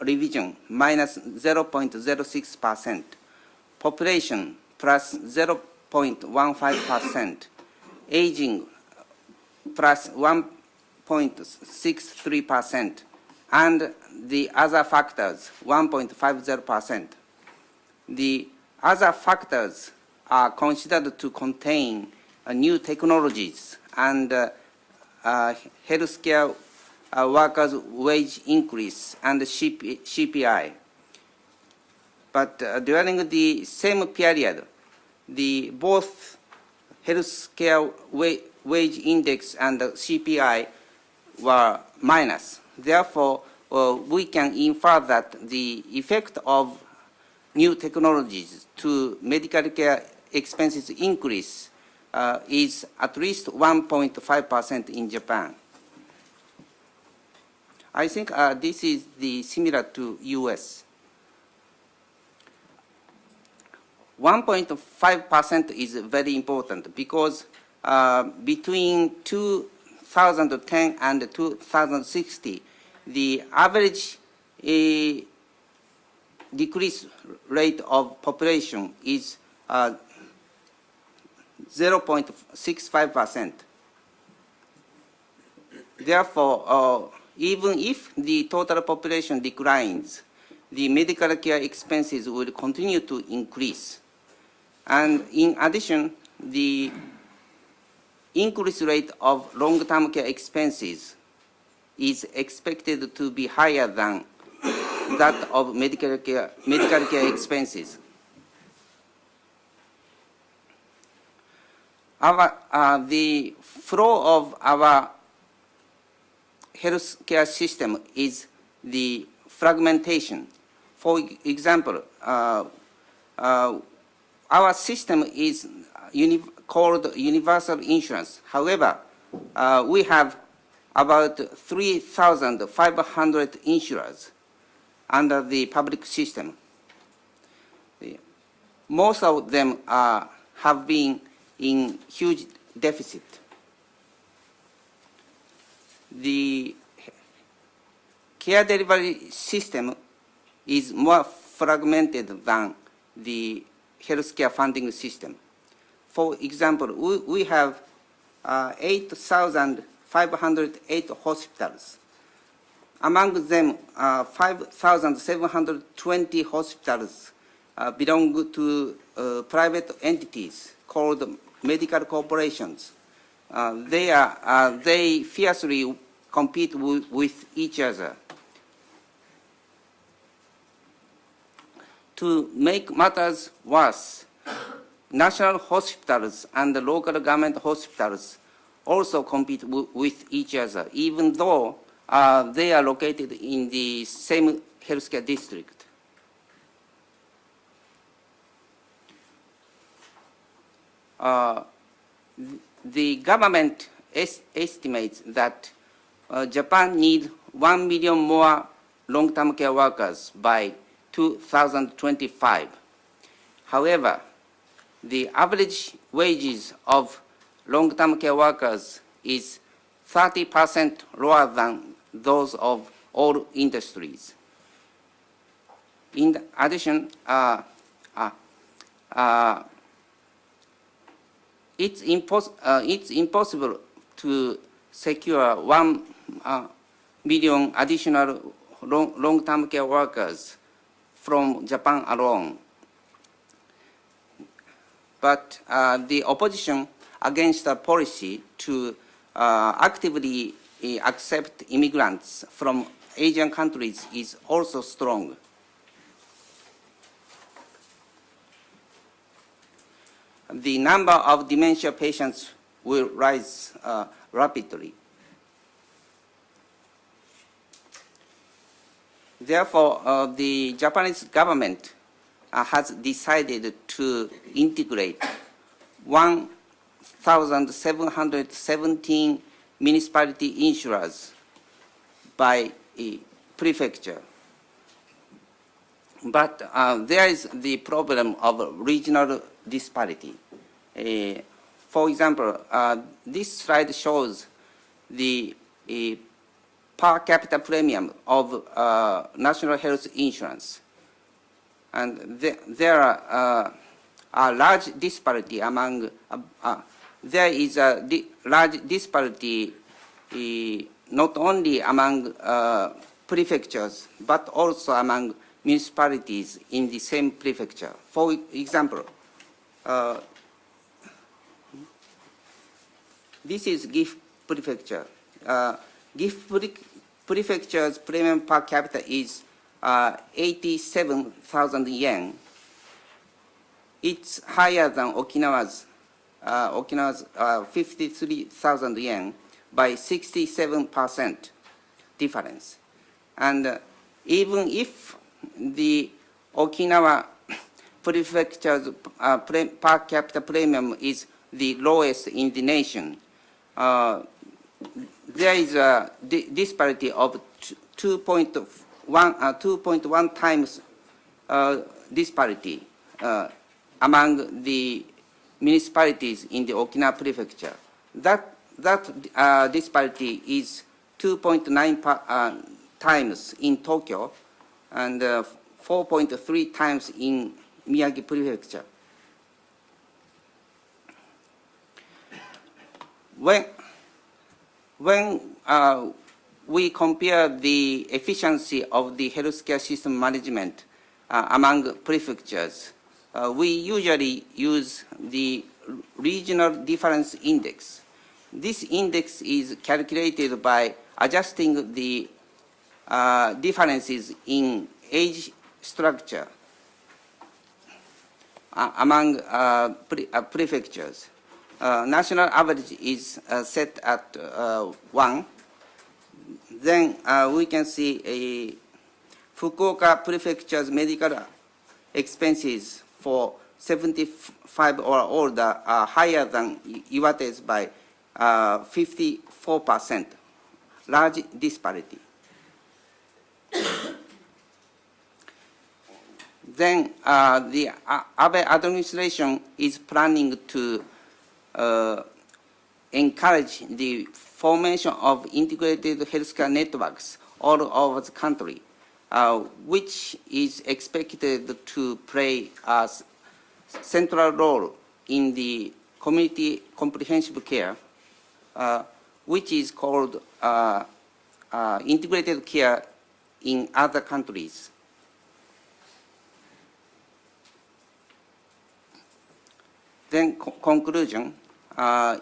revision minus 0.06%, population plus 0.15%, aging plus 1.63%, and the other factors 1.50%. The other factors are considered to contain new technologies and healthcare workers' wage increase and CPI. But during the same period, both healthcare wage index and CPI were minus. Therefore, we can infer that the effect of new technologies to medical care expenses increase is at least 1.5% in Japan. I think this is similar to US. 1.5% is very important because between 2010 and 2060, the average decrease rate of population is 0.65%. Therefore, even if the total population declines, the medical care expenses will continue to increase. And in addition, the increase rate of long-term care expenses is expected to be higher than that of medical care expenses. The flow of our healthcare system is the fragmentation. For example, our system is called universal insurance. However, we have about 3,500 insurers under the public system. Most of them have been in huge deficit. The care delivery system is more fragmented than the healthcare funding system. For example, we have 8,508 hospitals. Among them, 5,720 hospitals belong to private entities called medical corporations. They fiercely compete with each other. To make matters worse, national hospitals and the local government hospitals also compete with each other, even though they are located in the same healthcare district. The government estimates that Japan needs 1 million more long-term care workers by 2025. However, the average wages of long-term care workers is 30% lower than those of all industries. In addition, it's impossible to secure 1 million additional long-term care workers from Japan alone. But the opposition against the policy to actively accept immigrants from Asian countries is also strong. The number of dementia patients will rise rapidly. Therefore, the Japanese government has decided to integrate 1,717 municipality insurers by a prefecture. But there is the problem of regional disparity. For example, this slide shows the per capita premium of national health insurance. And there are a large disparity among, there is a large disparity not only among prefectures, but also among municipalities in the same prefecture. For example, this is GIF prefecture. GIF prefecture's premium per capita is 87,000 yen. It's higher than Okinawa's 53,000 yen by 67% difference. And even if the Okinawa prefecture's per capita premium is the lowest in the nation, there is a disparity of 2.1 times disparity among the municipalities in the Okinawa prefecture. That disparity is 2.9 times in Tokyo and 4.3 times in Miyagi prefecture. When we compare the efficiency of the healthcare system management among prefectures, we usually use the regional difference index. This index is calculated by adjusting the differences in age structure among prefectures. National average is set at 1. Then we can see a Fukuoka prefecture's medical expenses for 75 or older are higher than Iwate's by 54%, large disparity. Then the Abe administration is planning to encourage the formation of integrated healthcare networks all over the country, which is expected to play a central role in the community comprehensive care, which is called integrated care in other countries. Then conclusion,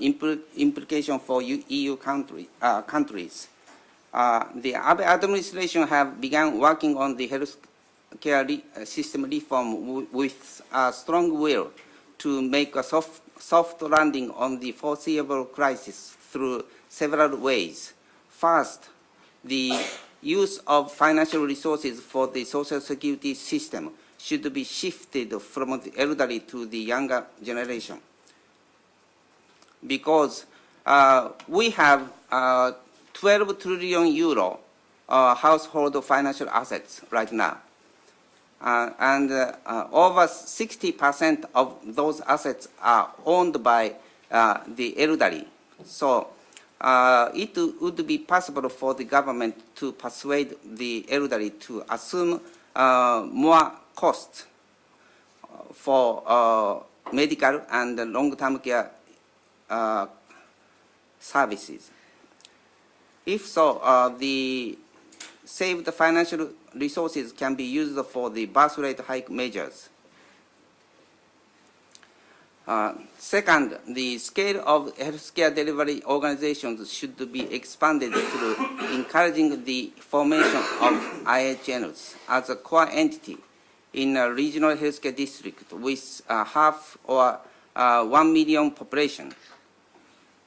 implication for EU countries. The Abe administration have begun working on the healthcare system reform with a strong will to make a soft landing on the foreseeable crisis through several ways. First, the use of financial resources for the social security system should be shifted from the elderly to the younger generation. Because we have 12 trillion euro household financial assets right now. And over 60% of those assets are owned by the elderly. So it would be possible for the government to persuade the elderly to assume more costs for medical and long-term care services. If so, the saved financial resources can be used for the birth rate hike measures. Second, the scale of healthcare delivery organizations should be expanded through encouraging the formation of IHNs as a core entity in a regional healthcare district with half or 1 million population.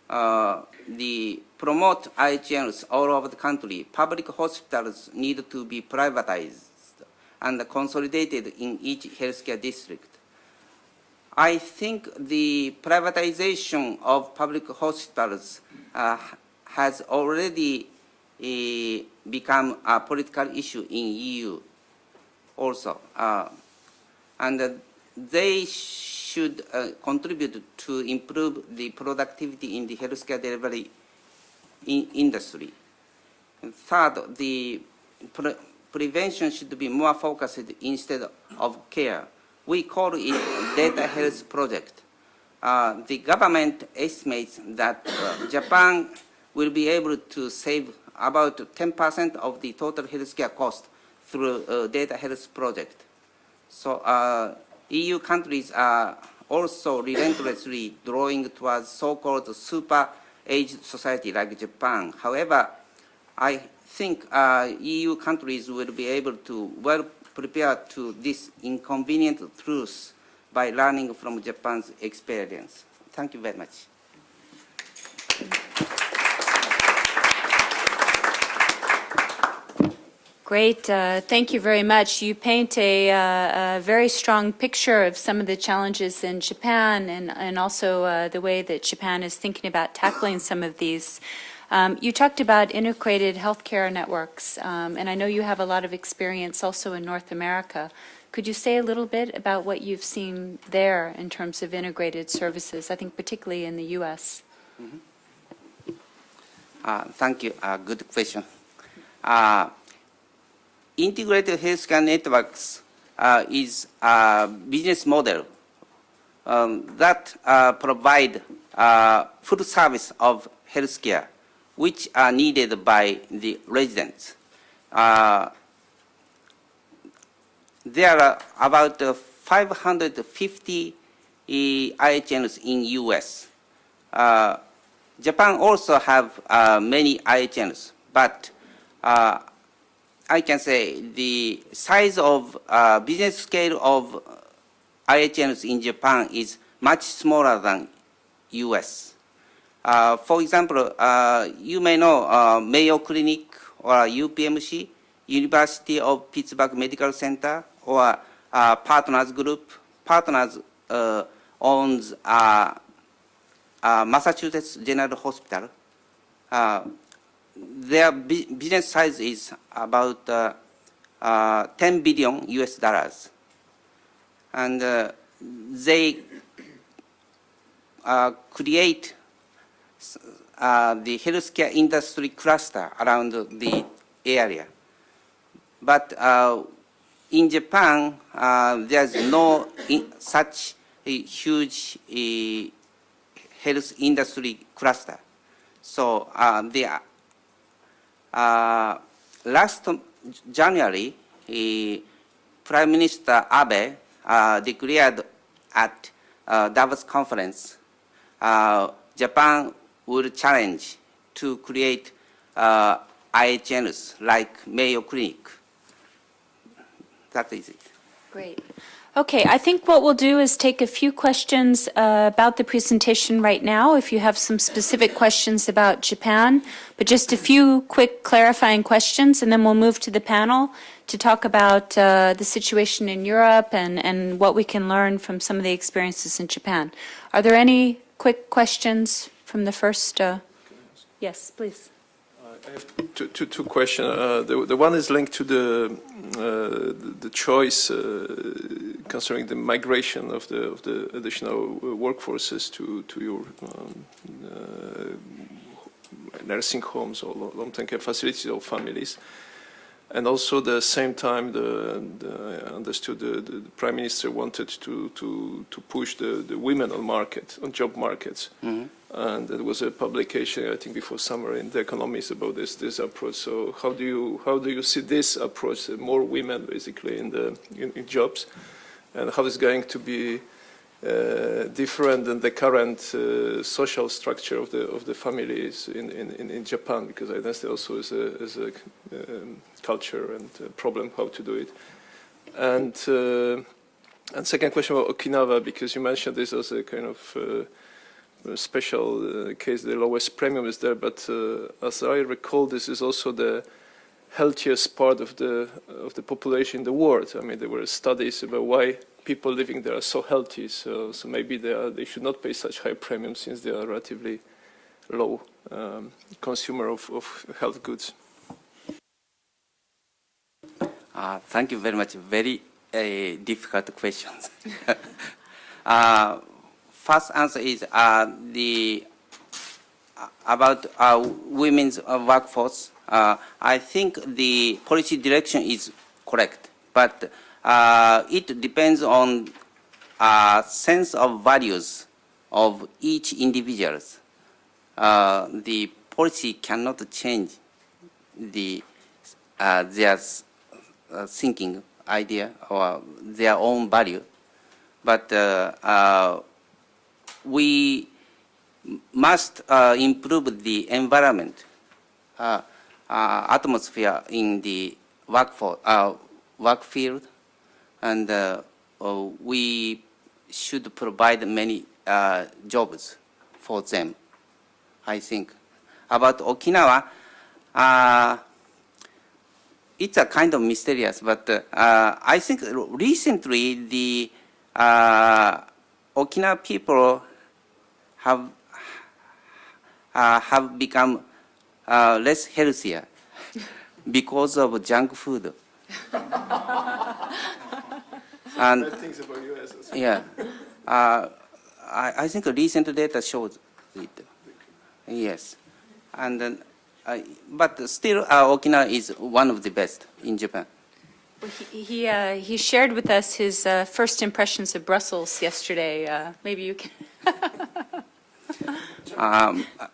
The promote IHNs all over the country. Public hospitals need to be privatized and consolidated in each healthcare district. I think the privatization of public hospitals has already become a political issue in EU also. And they should contribute to improve the productivity in the healthcare delivery industry. Third, the prevention should be more focused instead of care. We call it data health project. The government estimates that Japan will be able to save about 10% of the total healthcare cost through a data health project. So EU countries are also relentlessly drawing towards so-called super-aged society like Japan. However, I think EU countries will be able to well prepare to this inconvenient truth by learning from Japan's experience. Thank you very much. Great. Thank you very much. You paint a very strong picture of some of the challenges in Japan and also the way that Japan is thinking about tackling some of these. You talked about integrated healthcare networks, and I know you have a lot of experience also in North America. Could you say a little bit about what you've seen there in terms of integrated services, I think particularly in the U.S.? Thank you. Good question. Integrated healthcare networks is a business model that provide full service of healthcare, which are needed by the residents. There are about 550 IHNs in U.S. Japan also have many IHNs, but I can say the size of business scale of IHNs in Japan is much smaller than U.S. For example, you may know Mayo Clinic or UPMC, University of Pittsburgh Medical Center, or Partners Group. Partners owns Massachusetts General Hospital. Their business size is about 10 billion US dollars. And they create the healthcare industry cluster around the area. But in Japan, there's no such a huge health industry cluster. So last January, Prime Minister Abe declared at Davos conference, Japan will challenge to create IHNs like Mayo Clinic. That is it. Great. Okay, I think what we'll do is take a few questions about the presentation right now, if you have some specific questions about Japan, but just a few quick clarifying questions, and then we'll move to the panel to talk about the situation in Europe and what we can learn from some of the experiences in Japan. Are there any quick questions from the first? Yes, please. I have two questions. The one is linked to the choice concerning the migration of the additional workforces to your nursing homes or long-term care facilities or families. And also, at the same time, I understood the Prime Minister wanted to push the women on job markets. Mm-hmm. And there was a publication, I think, before summer in The Economist about this approach. So how do you see this approach? More women, basically, in jobs, and how is going to be different than the current social structure of the families in Japan? Because I understand also is a culture and a problem how to do it. And second question about Okinawa, because you mentioned this as a kind of special case, the lowest premium is there, but as I recall, this is also the healthiest part of the population in the world. I mean, there were studies about why people living there are so healthy, so maybe they should not pay such high premiums since they are relatively low consumer of health goods. Thank you very much. Very difficult questions. First answer is about women's workforce. I think the policy direction is correct, but it depends on sense of values of each individual. The policy cannot change their thinking idea or their own value, but we must improve the environment, atmosphere in the work field, and we should provide many jobs for them, I think. About Okinawa, it's a kind of mysterious, but I think recently the Okinawa people have become less healthier because of junk food. And Bad things about US as well. yeah, I think recent data shows it. Yes, and then, but still, Okinawa is one of the best in Japan. Well, he shared with us his first impressions of Brussels yesterday. Maybe you can.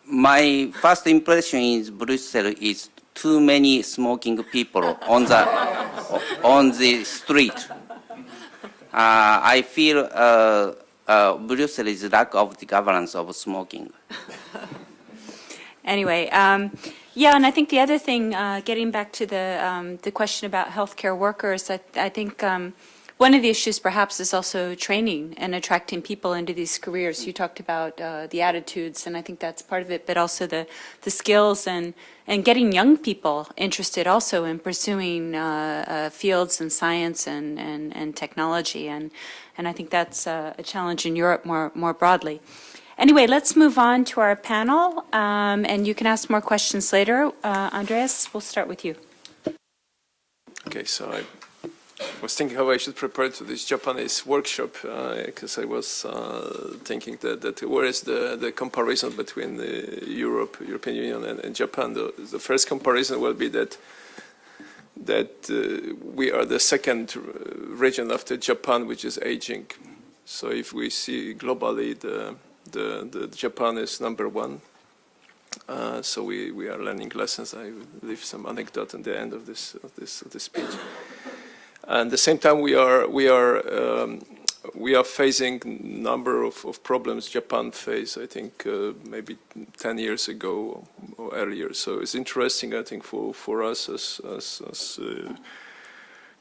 My first impression is Brussels is too many smoking people on the street. I feel Brussels is lack of the governance of smoking. Anyway, yeah, and I think the other thing, getting back to the question about healthcare workers, I think one of the issues perhaps is also training and attracting people into these careers. You talked about the attitudes, and I think that's part of it, but also the skills and getting young people interested also in pursuing fields in science and technology, and I think that's a challenge in Europe more broadly. Anyway, let's move on to our panel, and you can ask more questions later. Andreas, we'll start with you. Okay, so I was thinking how I should prepare to this Japanese workshop, because I was thinking that where is the comparison between European Union and Japan. The first comparison will be that we are the second region after Japan which is aging. So if we see globally, the Japan is number one. So we are learning lessons. I will leave some anecdote at the end of this speech. And at the same time, we are facing number of problems Japan faced, I think, maybe 10 years ago or earlier. So it's interesting, I think, for us as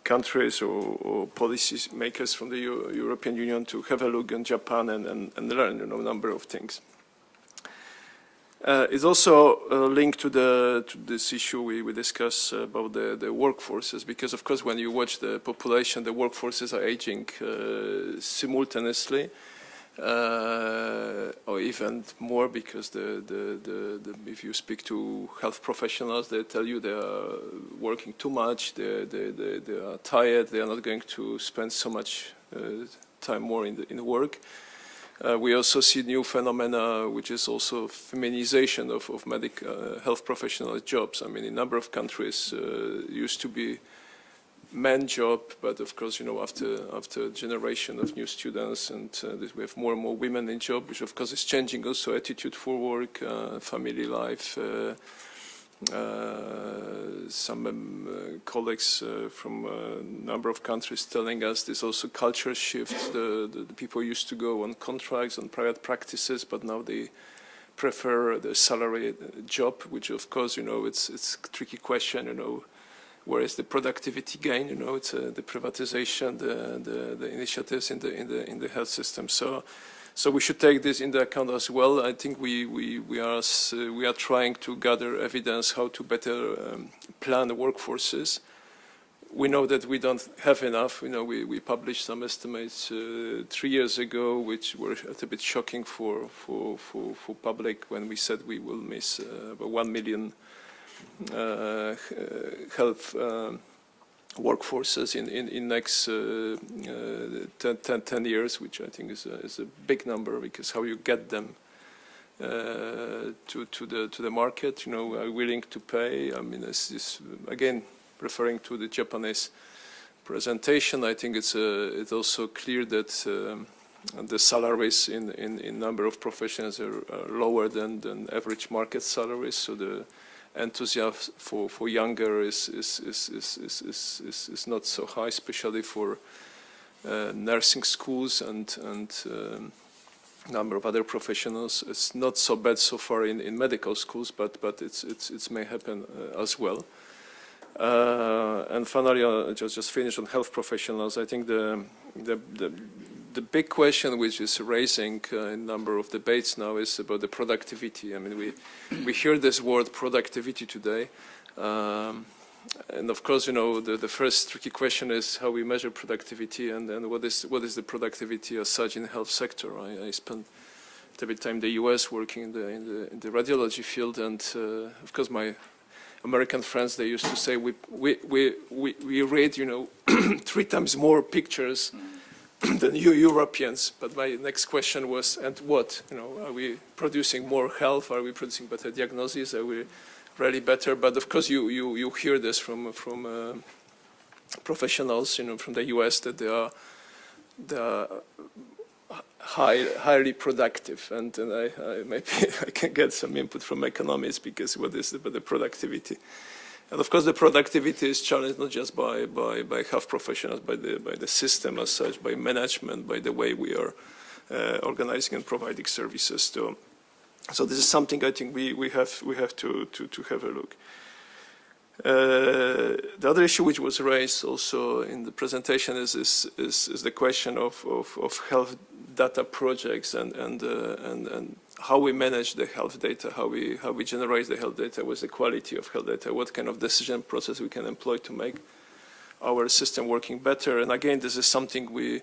countries or policy makers from the European Union to have a look in Japan and learn, a number of things. It's also linked to this issue we discussed about the workforces, because of course when you watch the population, the workforces are aging simultaneously, or even more, because if you speak to health professionals, they tell you they are working too much, they are tired, they are not going to spend so much time more in work. We also see new phenomena, which is also feminization of medical health professional jobs. I mean, in a number of countries, used to be men job, but of course, after a generation of new students, and we have more and more women in job, which of course is changing also attitude for work, family life. Some colleagues from a number of countries telling us there's also culture shift. The people used to go on contracts, on private practices, but now they prefer the salary job, which of course, it's a tricky question, where is the productivity gain? It's the privatization, the initiatives in the health system. So we should take this into account as well. I think we are trying to gather evidence how to better plan the workforces. We know that we don't have enough. We published some estimates 3 years ago, which were a little bit shocking for public, when we said we will miss about 1 million health workforces in next 10 years, which I think is a big number, because how you get them to the market, are willing to pay. I mean, this is again referring to the Japanese presentation. I think it's also clear that the salaries in number of professions are lower than average market salaries. So the enthusiasm for younger is not so high, especially for nursing schools and number of other professionals. It's not so bad so far in medical schools, but it may happen as well. And finally, just finish on health professionals. I think the big question which is raising a number of debates now is about the productivity. I mean, we hear this word productivity today. And of course, the first tricky question is how we measure productivity, and then what is the productivity as such in the health sector. I spent a bit of time in the U.S. working in the radiology field, and of course my American friends, they used to say we read 3 times more pictures than you Europeans. But my next question was, and what? Are we producing more health? Are we producing better diagnoses? Are we really better? But of course, you hear this from professionals, from the U.S. that they are highly productive, and maybe I can get some input from economists, because what is the productivity? And of course, the productivity is challenged not just by health professionals, by the system as such, by management, by the way we are organizing and providing services to. So this is something I think we have to have a look. The other issue which was raised also in the presentation is the question of health data projects and how we manage the health data, how we generate the health data, what's the quality of health data, what kind of decision process we can employ to make our system working better. And again, this is something we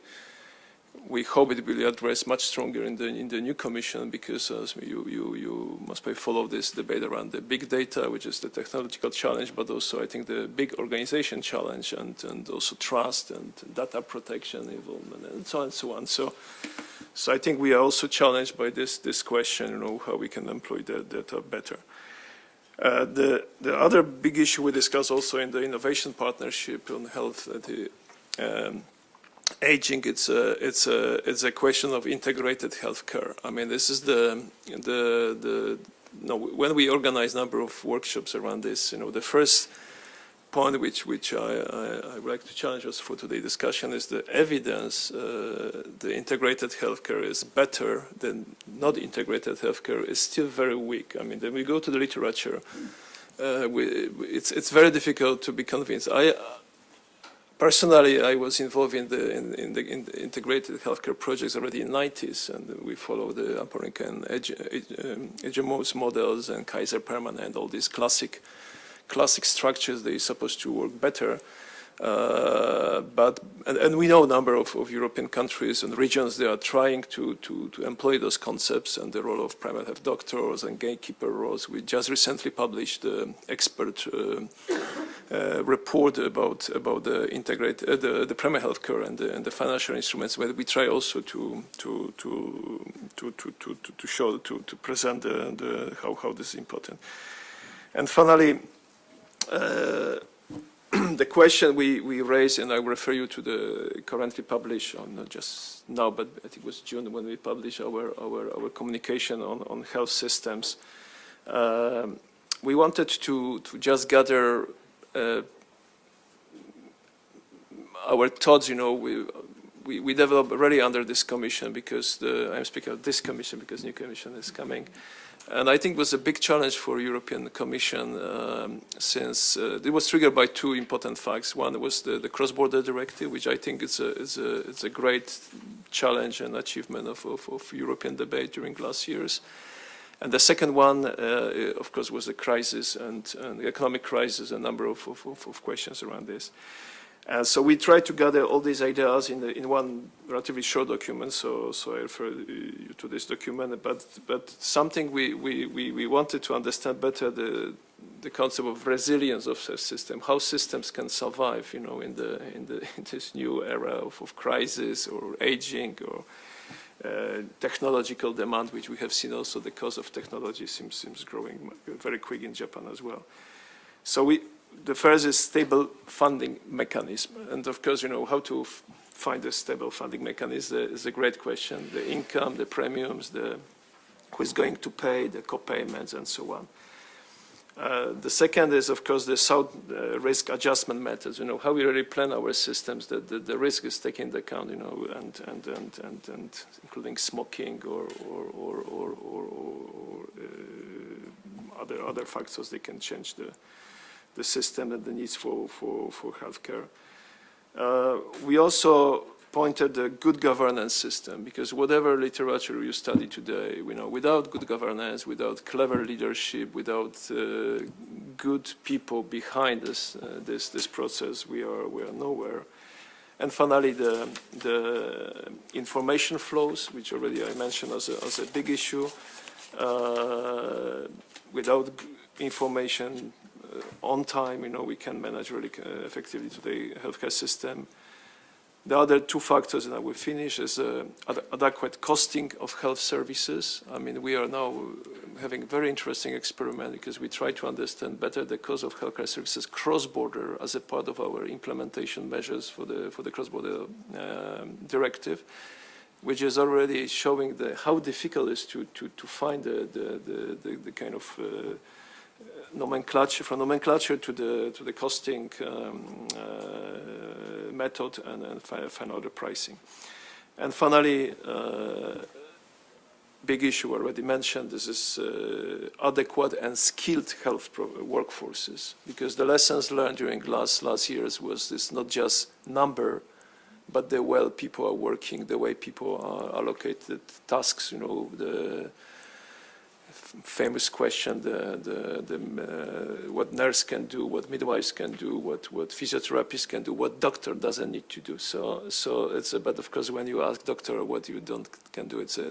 hope it will be addressed much stronger in the new commission, because as you must probably follow this debate around the big data, which is the technological challenge, but also I think the big organization challenge, and also trust and data protection involvement and so on and so on. So I think we are also challenged by this question, how we can employ the data better. The other big issue we discussed also in the innovation partnership on health, aging, it's a question of integrated healthcare. I mean, this is when we organize a number of workshops around this, the first point which I would like to challenge us for today's discussion is the evidence. The integrated healthcare is better than not integrated healthcare is still very weak. I mean, when we go to the literature, it's very difficult to be convinced. Personally, I was involved in the integrated healthcare projects already in the 90s, and we follow the American HMOs models and Kaiser Permanente, all these classic structures. They're supposed to work better. But we know a number of European countries and regions, they are trying to employ those concepts and the role of primary health doctors and gatekeeper roles. We just recently published the expert report about the integrated the primary health care and the financial instruments, where we try also to show to present how this is important. And finally, the question we raised, and I refer you to the currently published, not just now, but I think it was June when we published our communication on health systems. We wanted to just gather our thoughts. We developed already under this commission, because I'm speaking of this commission because new commission is coming. And I think it was a big challenge for European Commission, since it was triggered by 2 important facts. One was the cross-border directive, which I think is a great challenge and achievement of European debate during last years. And the second one, of course, was the crisis and the economic crisis, a number of questions around this. So we tried to gather all these ideas in one relatively short document. So I refer you to this document. But something we wanted to understand better the concept of resilience of the system, how systems can survive, in this new era of crisis or aging or technological demand, which we have seen also the cost of technology seems growing very quick in Japan as well. So the first is stable funding mechanism. And of course, how to find a stable funding mechanism is a great question. The income, the premiums, who is going to pay, the co-payments, and so on. The second is, of course, the risk adjustment methods. How we really plan our systems, that the risk is taken into account, and including smoking or other factors that can change the system and the needs for healthcare. We also pointed the good governance system, because whatever literature you study today, without good governance, without clever leadership, without good people behind this process, we are nowhere. And finally, the information flows, which already I mentioned as a big issue. Without information on time, we can manage really effectively today healthcare system. The other two factors, and I will finish, is adequate costing of health services. I mean, we are now having a very interesting experiment, because we try to understand better the cost of healthcare services cross-border as a part of our implementation measures for the cross-border directive, which is already showing how difficult it is to find the kind of nomenclature, from nomenclature to the costing method, and find out the pricing. And finally, big issue already mentioned, this is adequate and skilled health workforces, because the lessons learned during last years was this not just number, but the way people are working, the way people are allocated tasks, the famous question, what nurse can do, what midwives can do, what physiotherapists can do, what doctor doesn't need to do. So it's but of course when you ask doctor what you can do, it's a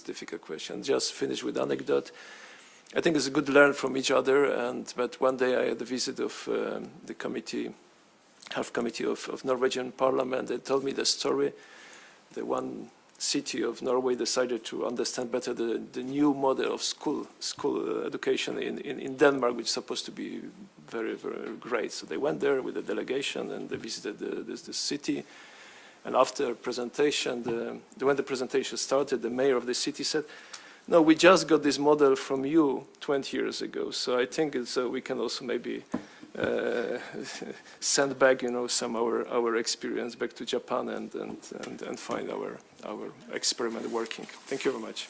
difficult question. Just finish with anecdote. I think it's a good learn from each other. But one day I had a visit of the health committee of Norwegian Parliament. They told me the story. The one city of Norway decided to understand better the new model of school education in Denmark, which is supposed to be very, very great. So they went there with a delegation, and they visited this city. And after presentation, when the presentation started, the mayor of the city said, "No, we just got this model from you 20 years ago." So I think we can also maybe send back, some our experience back to Japan and find our experiment working. Thank you very much.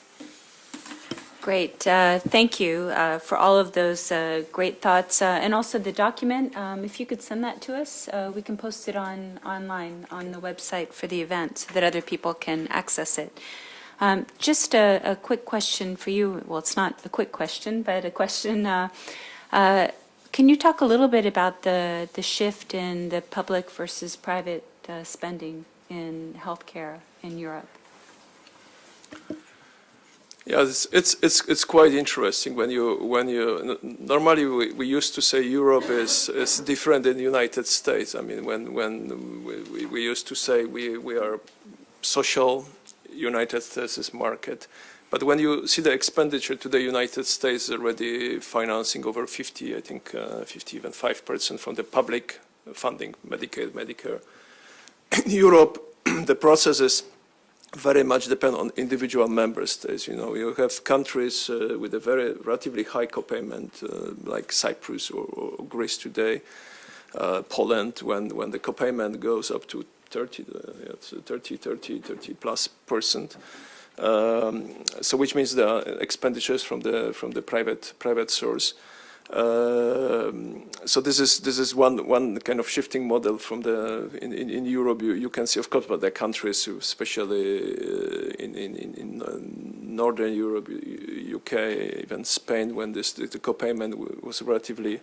Great. Thank you for all of those great thoughts, and also the document. If you could send that to us, we can post it online on the website for the event so that other people can access it. Just a quick question for you. Well, it's not a quick question, but a question. Can you talk a little bit about the shift in the public versus private spending in healthcare in Europe? Yeah, it's quite interesting when you normally we used to say Europe is different than the United States. I mean, when we used to say we are social, United States is market. But when you see the expenditure to the United States already financing over 50, I think 50, even 5% from the public funding, Medicaid, Medicare. In Europe, the processes very much depend on individual member states. You have countries with a very relatively high co-payment, like Cyprus or Greece today, Poland, when the co-payment goes up to 30 plus %. So which means the expenditures from the private source. So this is one kind of shifting model from in Europe. You can see, of course, but the countries, especially in Northern Europe, UK, even Spain, when the co-payment was relatively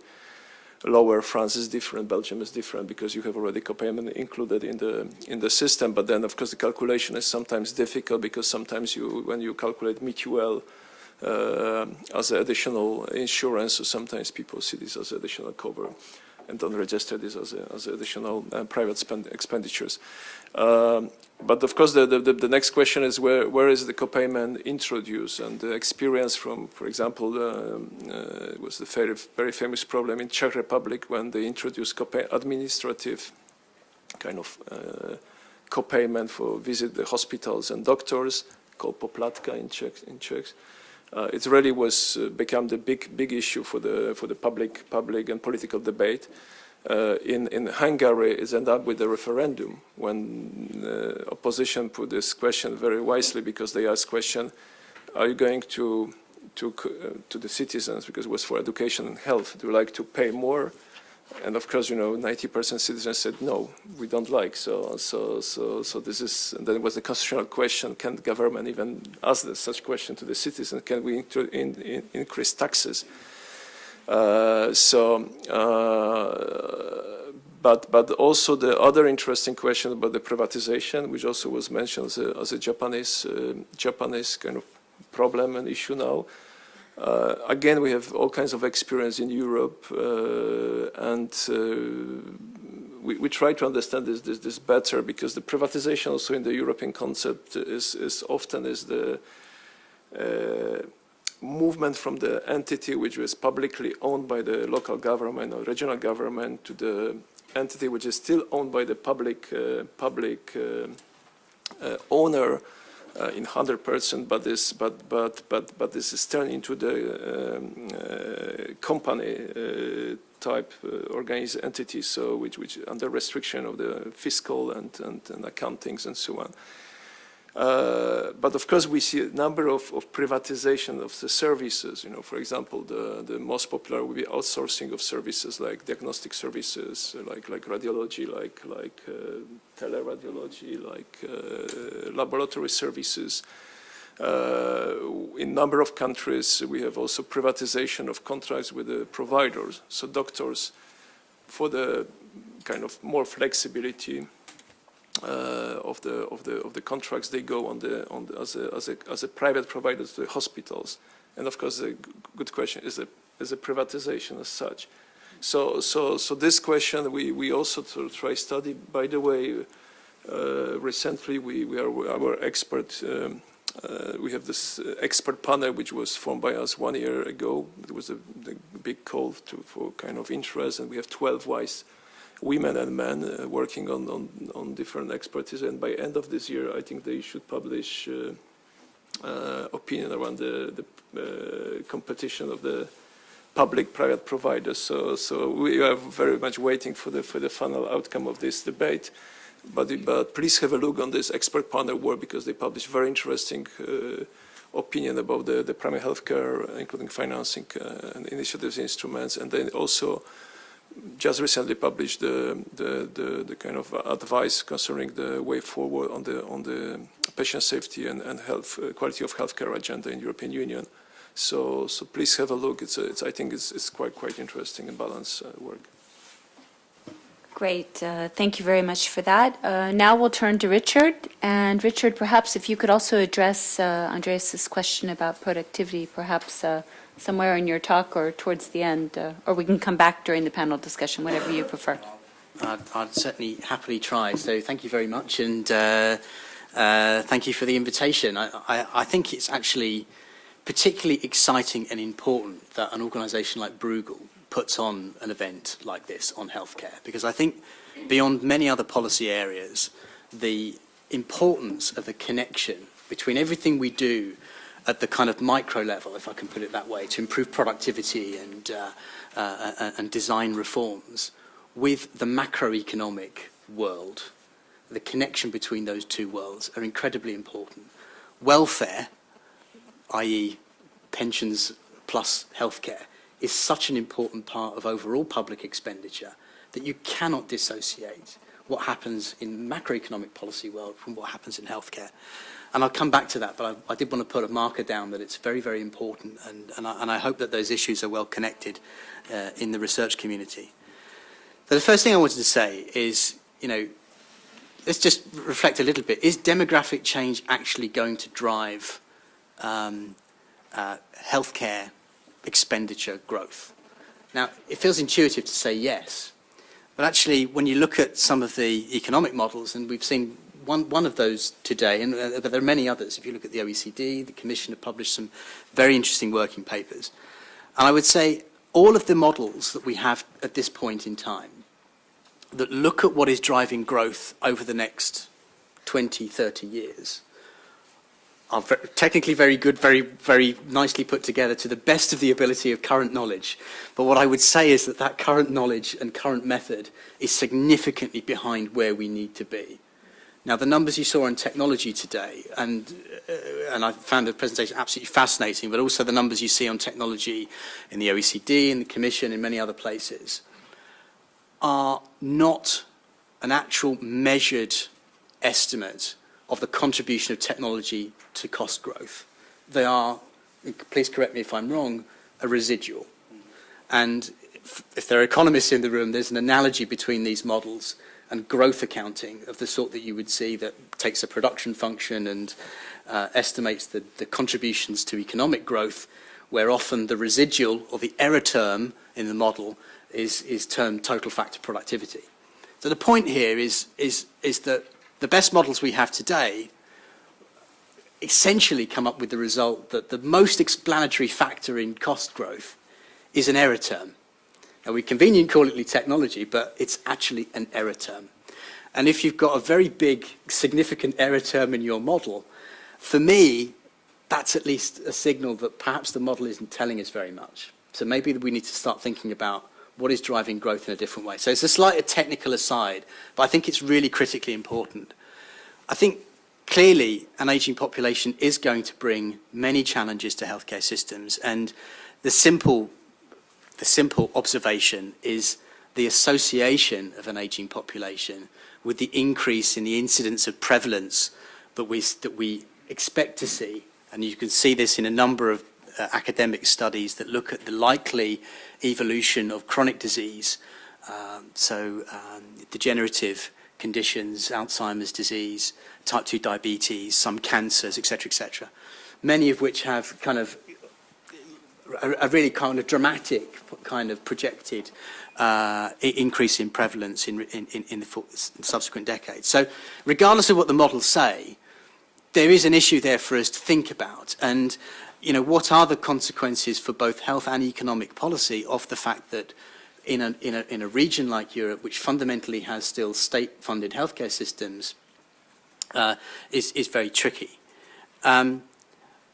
lower. France is different, Belgium is different, because you have already co-payment included in the system. But then, of course, the calculation is sometimes difficult, because sometimes when you calculate mutual as additional insurance, so sometimes people see this as additional cover. and don't register this as additional private expenditures. But of course, the next question is where is the co-payment introduced? And the experience from, for example, it was the very famous problem in Czech Republic when they introduced administrative kind of co-payment for visit the hospitals and doctors, called poplatka in Czech. It really was become the big issue for the public and political debate. In Hungary, it ended up with a referendum when opposition put this question very wisely, because they asked question, are you going to the citizens, because it was for education and health, do you like to pay more? And of course, 90% citizens said no, we don't like. So this is, and then it was the constitutional question: can the government even ask such question to the citizens? Can we increase taxes? But also the other interesting question about the privatization, which also was mentioned as a Japanese kind of problem and issue now. Again, we have all kinds of experience in Europe, and we try to understand this better, because the privatization also in the European concept is often the movement from the entity which was publicly owned by the local government or regional government to the entity which is still owned by the public owner in 100%, but this is turned into the company type organized entity, so which under restriction of the fiscal and accountings and so on. But of course, we see a number of privatization of the services. For example, the most popular will be outsourcing of services like diagnostic services, like radiology, like teleradiology, like laboratory services. In a number of countries, we have also privatization of contracts with the providers, so doctors, for the kind of more flexibility of the contracts, they go as a private provider to the hospitals. And of course, the good question is a privatization as such. So this question we also try study. By the way, recently our expert. We have this expert panel which was formed by us 1 year ago. It was a big call for kind of interest, and we have 12 wise women and men working on different expertise, and by end of this year I think they should publish opinion around the competition of the public-private providers. So we are very much waiting for the final outcome of this debate. But please have a look on this expert panel work, because they publish very interesting opinion about the primary healthcare, including financing and initiatives, instruments, and then also just recently published the kind of advice concerning the way forward on the patient safety and health quality of healthcare agenda in European Union. So please have a look. I think it's quite interesting and balanced work. Great. Thank you very much for that. Now we'll turn to Richard. And Richard, perhaps if you could also address Andreas's question about productivity, perhaps somewhere in your talk or towards the end, or we can come back during the panel discussion, whatever you prefer. I'd certainly happily try. So thank you very much, and thank you for the invitation. I think it's actually particularly exciting and important that an organisation like Bruegel puts on an event like this on healthcare, because I think beyond many other policy areas, the importance of the connection between everything we do at the kind of micro level, if I can put it that way, to improve productivity and design reforms, with the macroeconomic world, the connection between those two worlds are incredibly important. Welfare, i.e. pensions plus healthcare, is such an important part of overall public expenditure that you cannot dissociate what happens in the macroeconomic policy world from what happens in healthcare. And I'll come back to that, but I did want to put a marker down that it's very, very important, and I hope that those issues are well connected in the research community. So the first thing I wanted to say is, let's just reflect a little bit. Is demographic change actually going to drive healthcare expenditure growth? Now, it feels intuitive to say yes, But actually, when you look at some of the economic models, and we've seen one of those today, and but there are many others. If you look at the OECD, the Commission have published some very interesting working papers. And I would say all of the models that we have at this point in time that look at what is driving growth over the next 20, 30 years are technically very good, very, very nicely put together to the best of the ability of current knowledge. But what I would say is that that current knowledge and current method is significantly behind where we need to be. Now, the numbers you saw on technology today, and I found the presentation absolutely fascinating, but also the numbers you see on technology in the OECD, in the Commission, in many other places, are not an actual measured estimate of the contribution of technology to cost growth. They are, please correct me if I'm wrong, a residual. And if there are economists in the room, there's an analogy between these models and growth accounting of the sort that you would see that takes a production function and estimates the contributions to economic growth, where often the residual or the error term in the model is termed total factor productivity. So the point here is that the best models we have today essentially come up with the result that the most explanatory factor in cost growth is an error term. Now, we conveniently call it technology, but it's actually an error term. And if you've got a very big, significant error term in your model, for me, that's at least a signal that perhaps the model isn't telling us very much. So maybe we need to start thinking about what is driving growth in a different way. So it's a slight technical aside, but I think it's really critically important. I think clearly an ageing population is going to bring many challenges to healthcare systems, and the simple observation is the association of an ageing population with the increase in the incidence of prevalence that we expect to see. And you can see this in a number of academic studies that look at the likely evolution of chronic disease, degenerative conditions, Alzheimer's disease, type 2 diabetes, some cancers, etc., etc., many of which have kind of a really kind of dramatic kind of projected increase in prevalence in the subsequent decades. So regardless of what the models say, there is an issue there for us to think about. And, you know, what are the consequences for both health and economic policy of the fact that in a region like Europe, which fundamentally has still state-funded healthcare systems, is very tricky.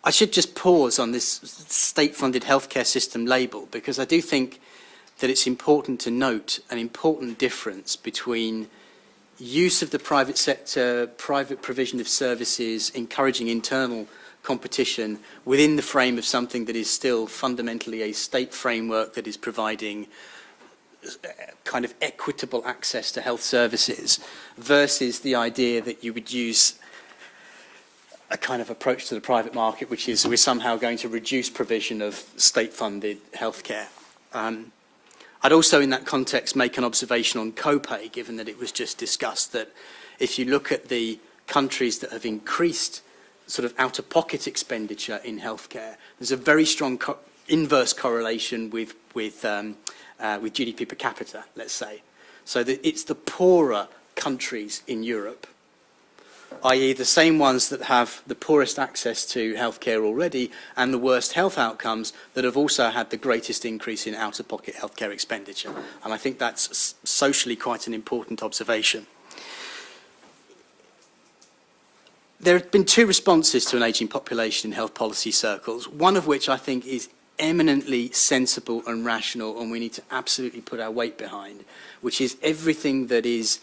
I should just pause on this state-funded healthcare system label, because I do think that it's important to note an important difference between use of the private sector, private provision of services, encouraging internal competition within the frame of something that is still fundamentally a state framework that is providing kind of equitable access to health services, versus the idea that you would use a kind of approach to the private market, which is we're somehow going to reduce provision of state-funded healthcare. I'd also, in that context, make an observation on copay, given that it was just discussed, that if you look at the countries that have increased sort of out-of-pocket expenditure in healthcare, there's a very strong inverse correlation with GDP per capita, let's say. So that it's the poorer countries in Europe, i.e. the same ones that have the poorest access to healthcare already and the worst health outcomes, that have also had the greatest increase in out-of-pocket healthcare expenditure. And I think that's socially quite an important observation. There have been two responses to an ageing population in health policy circles, one of which I think is eminently sensible and rational, and we need to absolutely put our weight behind, which is everything that is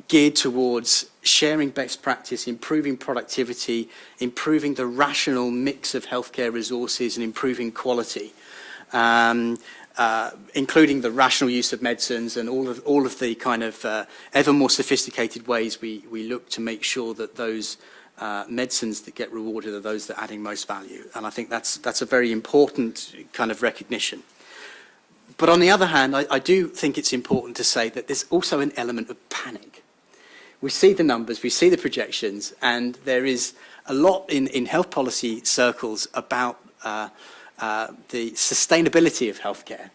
geared towards sharing best practice, improving productivity, improving the rational mix of healthcare resources, and improving quality, including the rational use of medicines and all of the kind of ever more sophisticated ways we look to make sure that those medicines that get rewarded are those that are adding most value. And I think that's a very important kind of recognition. But on the other hand, I do think it's important to say that there's also an element of panic. We see the numbers, we see the projections, and there is a lot in health policy circles about the sustainability of healthcare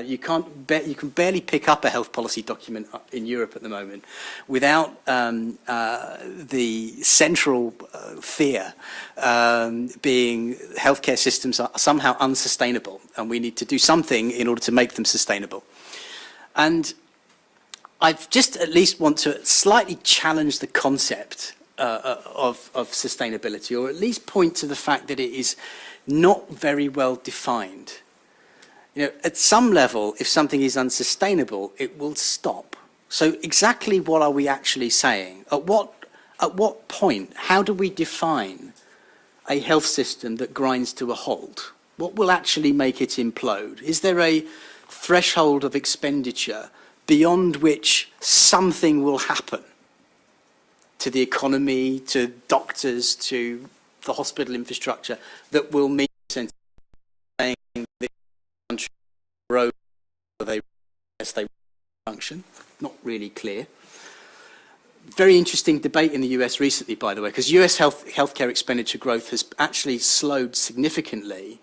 You can barely pick up a health policy document in Europe at the moment without the central fear being healthcare systems are somehow unsustainable, and we need to do something in order to make them sustainable. And I just at least want to slightly challenge the concept of sustainability, or at least point to the fact that it is not very well defined. You know, at some level, if something is unsustainable, it will stop. So exactly what are we actually saying? At what point, how do we define a health system that grinds to a halt? What will actually make it implode? Is there a threshold of expenditure beyond which something will happen to the economy, to doctors, to the hospital infrastructure that will mean saying the country road they function? Not really clear. Very interesting debate in the US recently, by the way, because US healthcare expenditure growth has actually slowed significantly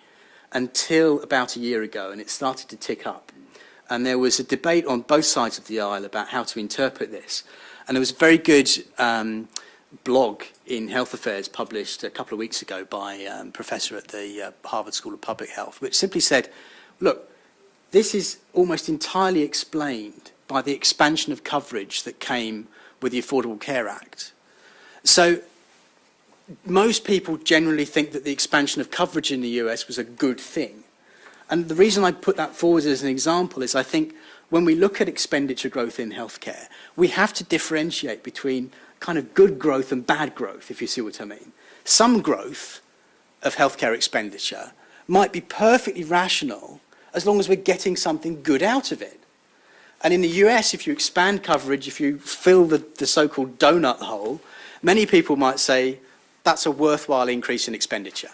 until about a year ago, and it started to tick up. And there was a debate on both sides of the aisle about how to interpret this. And there was a very good blog in Health Affairs published a couple of weeks ago by a professor at the Harvard School of Public Health, which simply said, look, this is almost entirely explained by the expansion of coverage that came with the Affordable Care Act. So most people generally think that the expansion of coverage in the US was a good thing. And the reason I put that forward as an example is I think when we look at expenditure growth in healthcare, we have to differentiate between kind of good growth and bad growth, if you see what I mean. Some growth of healthcare expenditure might be perfectly rational as long as we're getting something good out of it. And in the US, if you expand coverage, if you fill the so-called donut hole, many people might say that's a worthwhile increase in expenditure.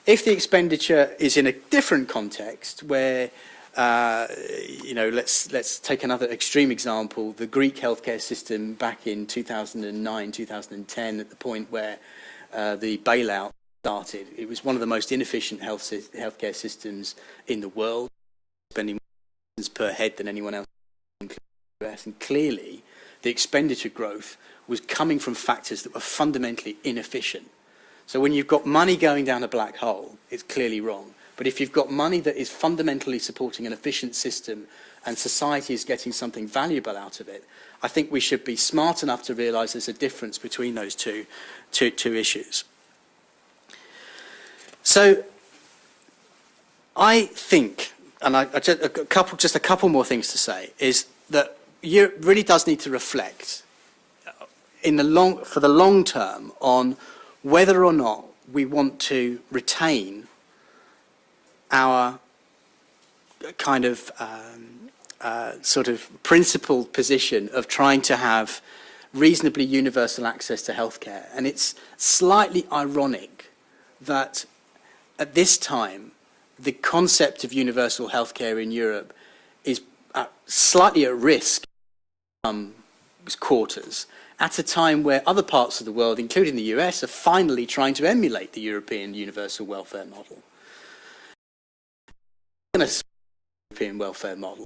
If the expenditure is in a different context where, you know, let's take another extreme example, the Greek healthcare system back in 2009, 2010, at the point where the bailout started, it was one of the most inefficient healthcare systems in the world, spending more per head than anyone else in the US, and clearly the expenditure growth was coming from factors that were fundamentally inefficient. So when you've got money going down a black hole, it's clearly wrong. But if you've got money that is fundamentally supporting an efficient system and society is getting something valuable out of it, I think we should be smart enough to realise there's a difference between those two issues. So I think, and just a couple more things to say, is that Europe really does need to reflect for the long term on whether or not we want to retain our kind of sort of principled position of trying to have reasonably universal access to healthcare. And it's slightly ironic that at this time, the concept of universal healthcare in Europe is slightly at risk in some quarters, at a time where other parts of the world, including the US, are finally trying to emulate the European universal welfare model. European welfare model,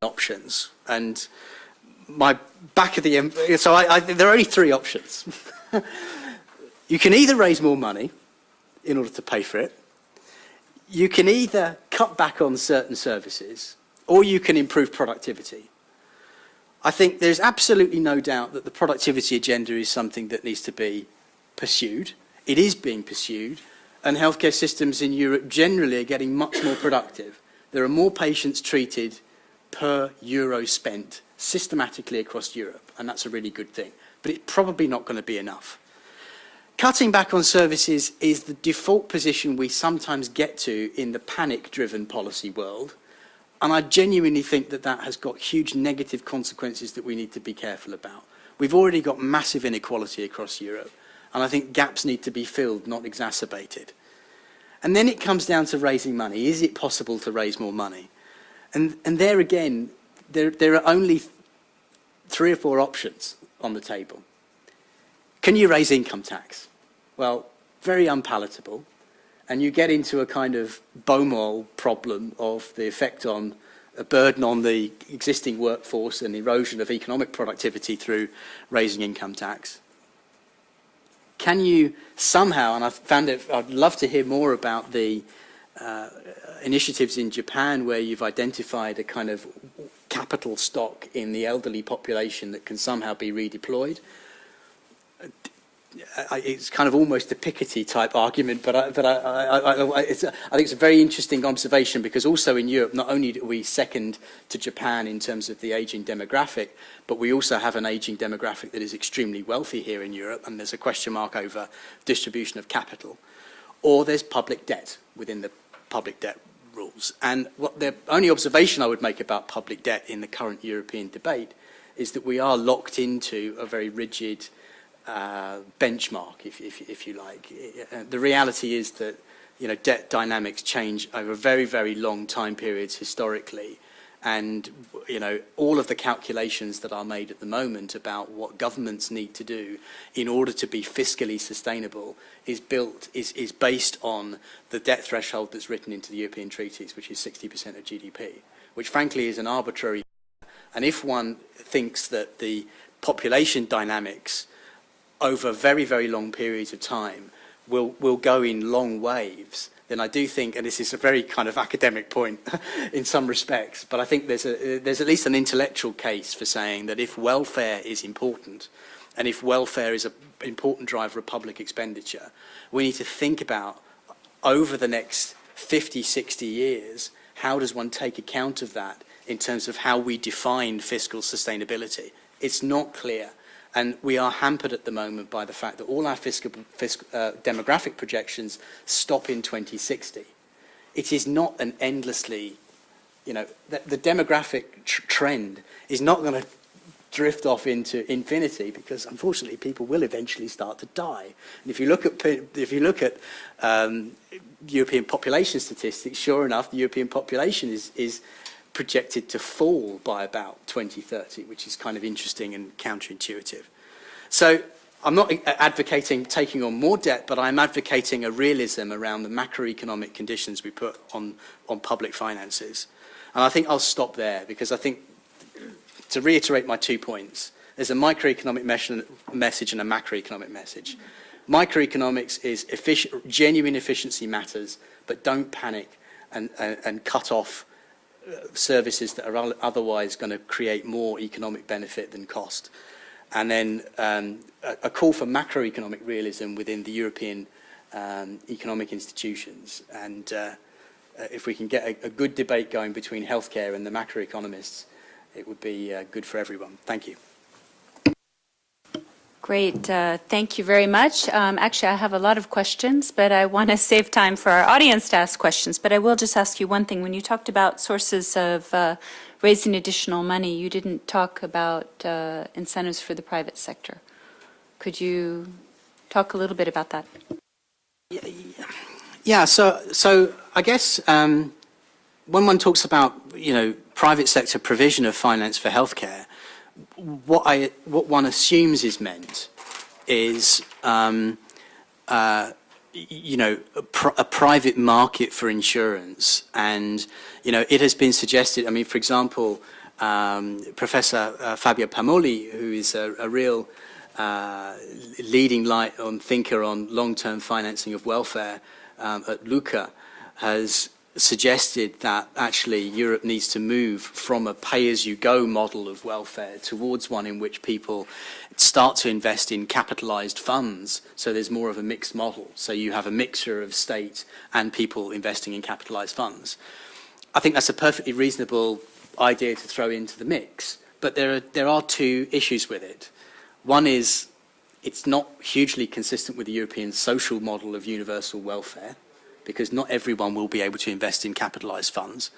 options, and my back of the so there are only three options. You can either raise more money in order to pay for it, you can either cut back on certain services, or you can improve productivity. I think there's absolutely no doubt that the productivity agenda is something that needs to be pursued. It is being pursued, and healthcare systems in Europe generally are getting much more productive. There are more patients treated per euro spent systematically across Europe, and that's a really good thing. But it's probably not going to be enough. Cutting back on services is the default position we sometimes get to in the panic-driven policy world. And I genuinely think that that has got huge negative consequences that we need to be careful about. We've already got massive inequality across Europe, and I think gaps need to be filled, not exacerbated. And then it comes down to raising money. Is it possible to raise more money? And there again, there are only 3 or 4 options on the table. Can you raise income tax? Well, very unpalatable. and you get into a kind of Baumol problem of the effect on a burden on the existing workforce and erosion of economic productivity through raising income tax. Can you somehow, and I'd love to hear more about the initiatives in Japan where you've identified a kind of capital stock in the elderly population that can somehow be redeployed. It's kind of almost a Piketty type argument, but I think it's a very interesting observation, because also in Europe, not only are we second to Japan in terms of the aging demographic, but we also have an aging demographic that is extremely wealthy here in Europe, and there's a question mark over distribution of capital. Or there's public debt within the public debt rules. And what the only observation I would make about public debt in the current European debate is that we are locked into a very rigid benchmark, if you like. The reality is that, you know, debt dynamics change over very, very long time periods historically, and, you know, all of the calculations that are made at the moment about what governments need to do in order to be fiscally sustainable is based on the debt threshold that's written into the European treaties, which is 60% of GDP, which frankly is an arbitrary. And if one thinks that the population dynamics over very, very long periods of time will go in long waves, then I do think, and this is a very kind of academic point in some respects, but I think there's at least an intellectual case for saying that if welfare is important, and if welfare is an important driver of public expenditure, we need to think about, over the next 50, 60 years, how does one take account of that in terms of how we define fiscal sustainability? It's not clear. And we are hampered at the moment by the fact that all our demographic projections stop in 2060. It is not an endlessly, you know, the demographic trend is not going to drift off into infinity, because unfortunately people will eventually start to die. And if you look at European population statistics, sure enough, the European population is projected to fall by about 2030, which is kind of interesting and counterintuitive. So I'm not advocating taking on more debt, but I'm advocating a realism around the macroeconomic conditions we put on public finances. And I think I'll stop there, because I think, to reiterate my 2 points, there's a microeconomic message and a macroeconomic message. Microeconomics is genuine efficiency matters, but don't panic and cut off services that are otherwise going to create more economic benefit than cost. And then a call for macroeconomic realism within the European economic institutions. And if we can get a good debate going between healthcare and the macroeconomists, it would be good for everyone. Thank you. Great. Thank you very much. Actually, I have a lot of questions, but I want to save time for our audience to ask questions. But I will just ask you one thing. When you talked about sources of raising additional money, you didn't talk about incentives for the private sector. Could you talk a little bit about that? Yeah, so I guess when one talks about, you know, private sector provision of finance for healthcare, what one assumes is meant is, you know, a private market for insurance. And, you know, it has been suggested, I mean, for example, Professor Fabio Pamoli, who is a real leading light on thinker on long-term financing of welfare at Lucca, has suggested that actually Europe needs to move from a pay-as-you-go model of welfare towards one in which people start to invest in capitalized funds, so there's more of a mixed model. So you have a mixture of state and people investing in capitalized funds. I think that's a perfectly reasonable idea to throw into the mix, but there are 2 issues with it. One is it's not hugely consistent with the European social model of universal welfare, because not everyone will be able to invest in capitalized funds.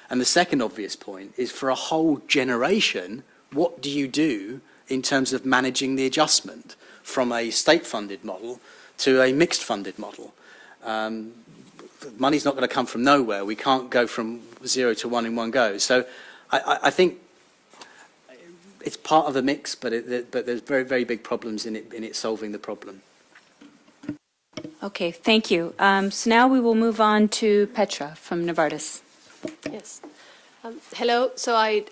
And the second obvious point is, for a whole generation, what do you do in terms of managing the adjustment from a state-funded model to a mixed-funded model? Money's not going to come from nowhere. We can't go from 0 to 1 in one go. So I think it's part of the mix, but there's very, very big problems in it solving the problem. Okay, thank you. So now we will move on to Petra from Novartis. Yes. Hello. So I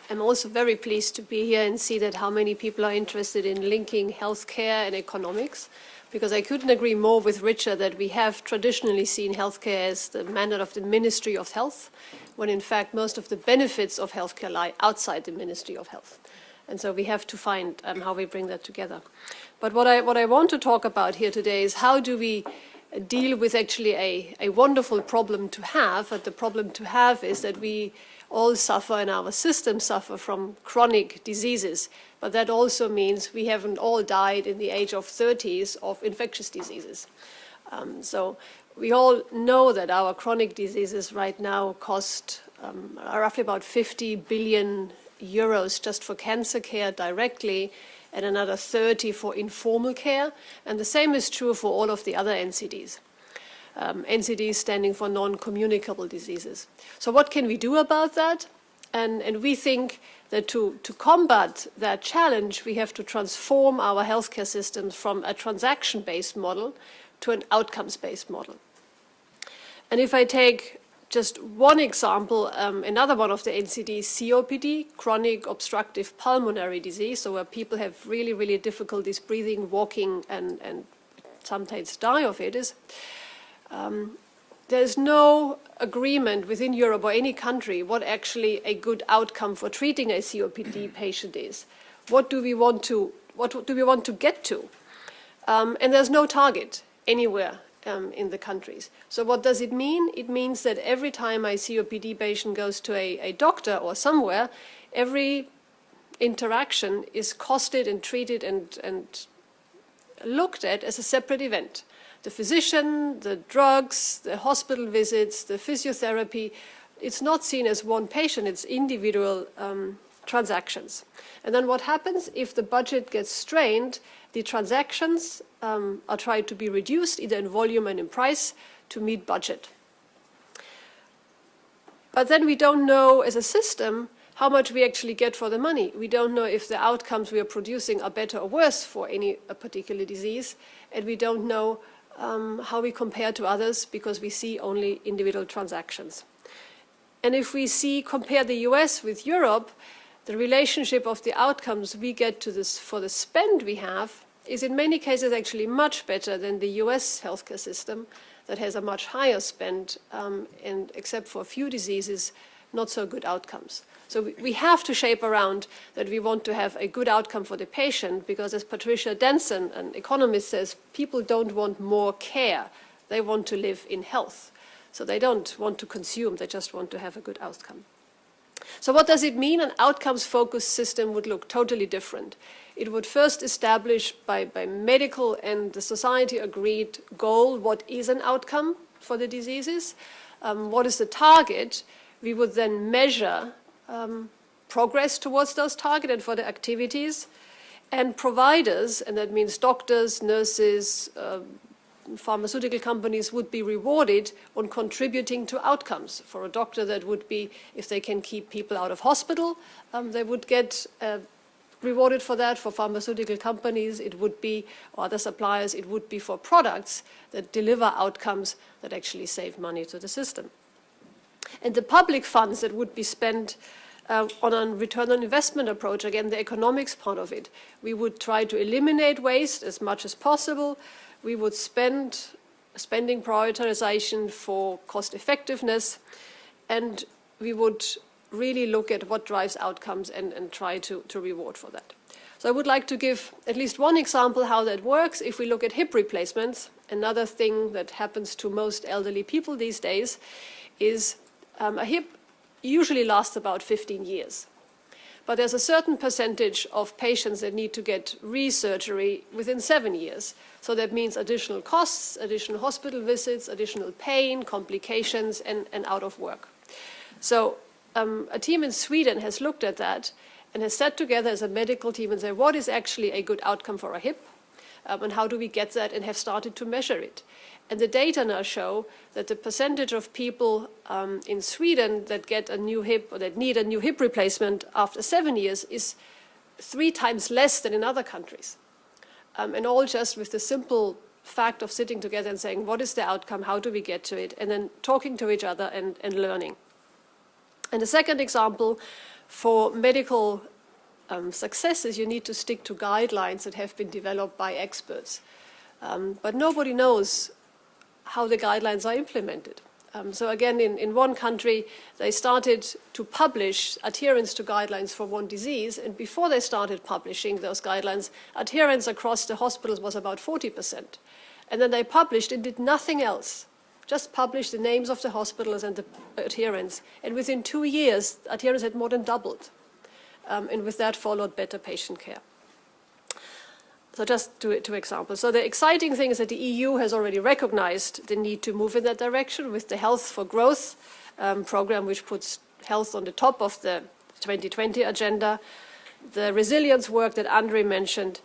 am also very pleased to be here and see that how many people are interested in linking healthcare and economics, because I couldn't agree more with Richard that we have traditionally seen healthcare as the mandate of the Ministry of Health, when in fact most of the benefits of healthcare lie outside the Ministry of Health. And so we have to find how we bring that together. But what I want to talk about here today is how do we deal with actually a wonderful problem to have. And the problem to have is that we all suffer and our systems suffer from chronic diseases. But that also means we haven't all died in the age of 30s of infectious diseases. So we all know that our chronic diseases right now cost roughly about 50 billion euros just for cancer care directly, and another 30 for informal care. And the same is true for all of the other NCDs. NCDs standing for non-communicable diseases. So what can we do about that? And we think that to combat that challenge, we have to transform our healthcare systems from a transaction-based model to an outcomes-based model. And if I take just one example, another one of the NCDs, COPD, chronic obstructive pulmonary disease, so where people have really, really difficulties breathing, walking, and sometimes die of it, is there's no agreement within Europe or any country what actually a good outcome for treating a COPD patient is. What do we want to get to? And there's no target anywhere in the countries. So what does it mean? It means that every time a COPD patient goes to a doctor or somewhere, every interaction is costed and treated and looked at as a separate event. The physician, the drugs, the hospital visits, the physiotherapy, it's not seen as one patient, it's individual transactions. And then what happens if the budget gets strained? The transactions are tried to be reduced either in volume and in price to meet budget. But then we don't know as a system how much we actually get for the money. We don't know if the outcomes we are producing are better or worse for a particular disease, and we don't know how we compare to others because we see only individual transactions. And if we compare the US with Europe, the relationship of the outcomes we get to this for the spend we have is in many cases actually much better than the US healthcare system that has a much higher spend and except for a few diseases, not so good outcomes. So we have to shape around that we want to have a good outcome for the patient because as Patricia Denson, an economist, says, people don't want more care. They want to live in health. So they don't want to consume, they just want to have a good outcome. So what does it mean? An outcomes-focused system would look totally different. It would first establish by medical and the society agreed goal what is an outcome for the diseases, what is the target. We would then measure progress towards those targets and for the activities. And providers, and that means doctors, nurses, pharmaceutical companies would be rewarded on contributing to outcomes. For a doctor, that would be if they can keep people out of hospital, they would get rewarded for that. For pharmaceutical companies, it would be, or other suppliers, it would be for products that deliver outcomes that actually save money to the system. And the public funds that would be spent on a return on investment approach, again, the economics part of it, we would try to eliminate waste as much as possible. We would spending prioritization for cost effectiveness, and we would really look at what drives outcomes and try to reward for that. So I would like to give at least one example how that works. If we look at hip replacements, another thing that happens to most elderly people these days is a hip usually lasts about 15 years. But there's a certain percentage of patients that need to get re-surgery within 7 years. So that means additional costs, additional hospital visits, additional pain, complications, and out of work. So a team in Sweden has looked at that and has sat together as a medical team and said, what is actually a good outcome for a hip? And how do we get that, and have started to measure it. And the data now show that the percentage of people in Sweden that get a new hip or that need a new hip replacement after 7 years is 3 times less than in other countries. And all just with the simple fact of sitting together and saying, what is the outcome, how do we get to it, and then talking to each other and learning. And the second example, for medical successes, you need to stick to guidelines that have been developed by experts. But nobody knows how the guidelines are implemented. So again, in one country, they started to publish adherence to guidelines for one disease, and before they started publishing those guidelines, adherence across the hospitals was about 40%. And then they published and did nothing else, just published the names of the hospitals and the adherence. And within 2 years, adherence had more than doubled. And with that followed better patient care. So just two examples. So the exciting thing is that the EU has already recognized the need to move in that direction with the Health for Growth program, which puts health on the top of the 2020 agenda, the resilience work that Andre mentioned,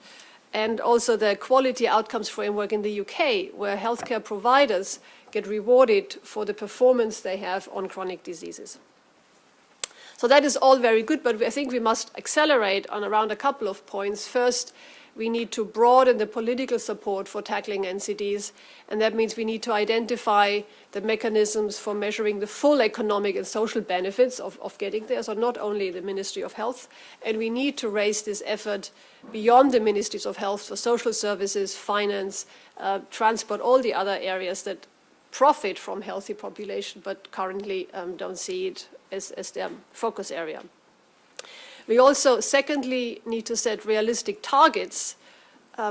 and also the quality outcomes framework in the UK, where healthcare providers get rewarded for the performance they have on chronic diseases. So that is all very good, but I think we must accelerate on around a couple of points. First, we need to broaden the political support for tackling NCDs, and that means we need to identify the mechanisms for measuring the full economic and social benefits of getting there, so not only the Ministry of Health, and we need to raise this effort beyond the Ministries of Health for social services, finance, transport, all the other areas that profit from healthy population, but currently don't see it as their focus area. We also, secondly, need to set realistic targets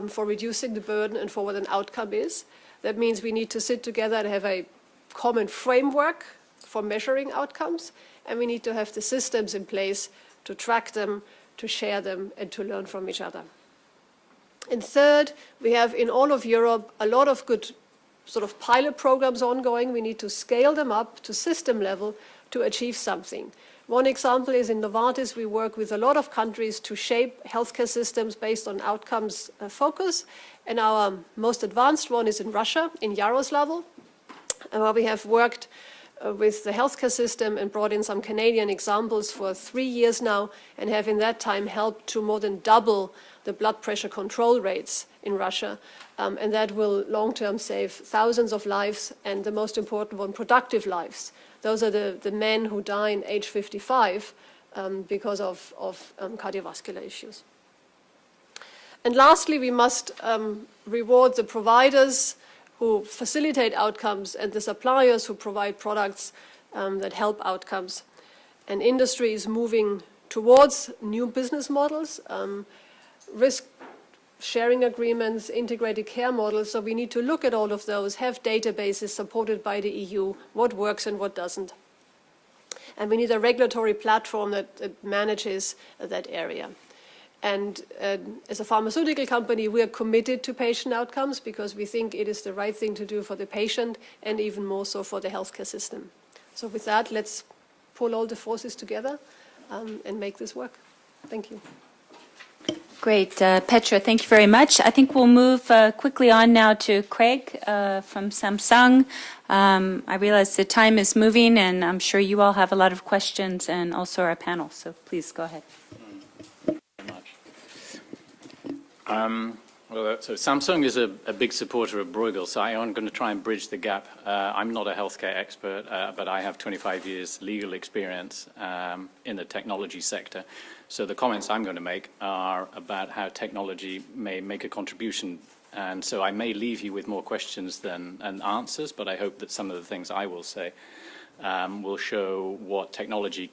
for reducing the burden and for what an outcome is. That means we need to sit together and have a common framework for measuring outcomes, and we need to have the systems in place to track them, to share them, and to learn from each other. And third, we have in all of Europe a lot of good sort of pilot programs ongoing. We need to scale them up to system level to achieve something. One example is in Novartis, we work with a lot of countries to shape healthcare systems based on outcomes focus. And our most advanced one is in Russia, in Yaroslavl, where we have worked with the healthcare system and brought in some Canadian examples for 3 years now, and have in that time helped to more than double the blood pressure control rates in Russia. And that will long-term save thousands of lives, and the most important one, productive lives. Those are the men who die in age 55 because of cardiovascular issues. And lastly, we must reward the providers who facilitate outcomes and the suppliers who provide products that help outcomes. And industry is moving towards new business models, risk sharing agreements, integrated care models. So we need to look at all of those, have databases supported by the EU, what works and what doesn't. And we need a regulatory platform that manages that area. And as a pharmaceutical company, we are committed to patient outcomes because we think it is the right thing to do for the patient and even more so for the healthcare system. So with that, let's pull all the forces together and make this work. Thank you. Great. Petra, thank you very much. I think we'll move quickly on now to Craig from Samsung. I realize the time is moving, and I'm sure you all have a lot of questions, and also our panel. So please go ahead. So Samsung is a big supporter of Bruegel, so I'm going to try and bridge the gap. I'm not a healthcare expert, but I have 25 years legal experience in the technology sector. So the comments I'm going to make are about how technology may make a contribution. And so I may leave you with more questions than answers, but I hope that some of the things I will say will show what technology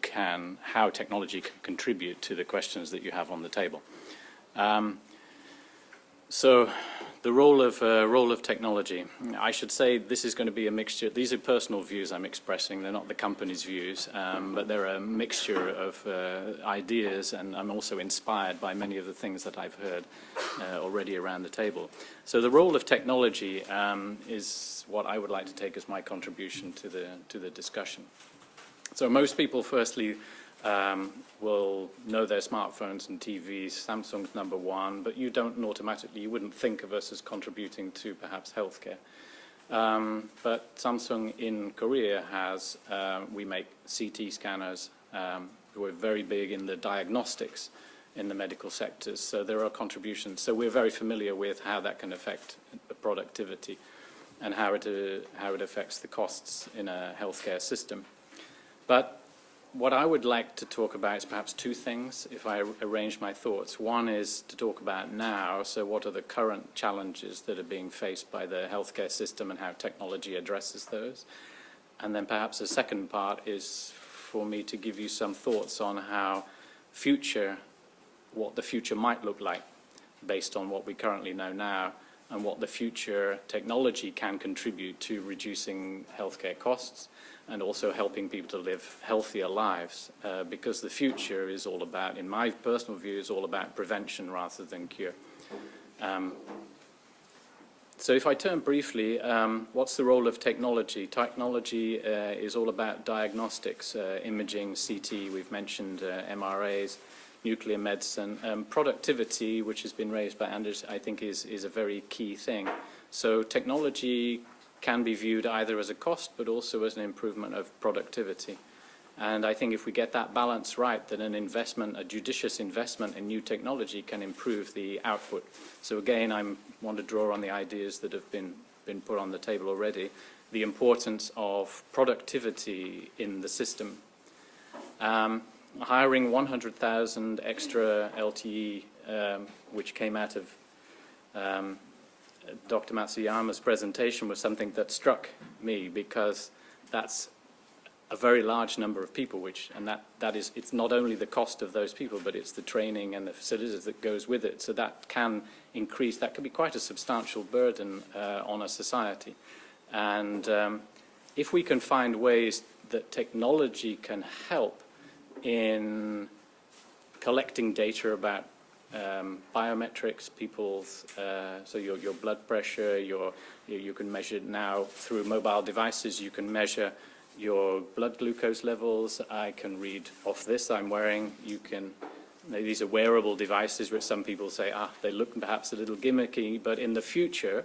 how technology can contribute to the questions that you have on the table. So the role of technology. I should say this is going to be a mixture. These are personal views I'm expressing. They're not the company's views, but they're a mixture of ideas, and I'm also inspired by many of the things that I've heard already around the table. So the role of technology is what I would like to take as my contribution to the discussion. So most people, firstly, will know their smartphones and TVs. Samsung's number one, but you wouldn't think of us as contributing to perhaps healthcare. But Samsung in Korea we make CT scanners. We're very big in the diagnostics in the medical sectors, so there are contributions. So we're very familiar with how that can affect productivity and how it affects the costs in a healthcare system. But what I would like to talk about is perhaps two things, if I arrange my thoughts. One is to talk about now, so what are the current challenges that are being faced by the healthcare system and how technology addresses those. And then perhaps the second part is for me to give you some thoughts on how what the future might look like based on what we currently know now, and what the future technology can contribute to reducing healthcare costs and also helping people to live healthier lives, because the future is all about, in my personal view, is all about prevention rather than cure. So if I turn briefly, what's the role of technology? Technology is all about diagnostics, imaging, CT, we've mentioned MRAs, nuclear medicine. Productivity, which has been raised by Anders, I think is a very key thing. So technology can be viewed either as a cost but also as an improvement of productivity. And I think if we get that balance right, then a judicious investment in new technology can improve the output. So again, I want to draw on the ideas that have been put on the table already, the importance of productivity in the system. Hiring 100,000 extra LTE, which came out of Dr. Matsuyama's presentation, was something that struck me, because that's a very large number of people, it's not only the cost of those people, but it's the training and the facilities that goes with it. So that can be quite a substantial burden on a society. And if we can find ways that technology can help in collecting data about biometrics, people's, so your blood pressure, you can measure it now through mobile devices, you can measure your blood glucose levels. I can read off this I'm wearing. These are wearable devices, which some people say, they look perhaps a little gimmicky, but in the future,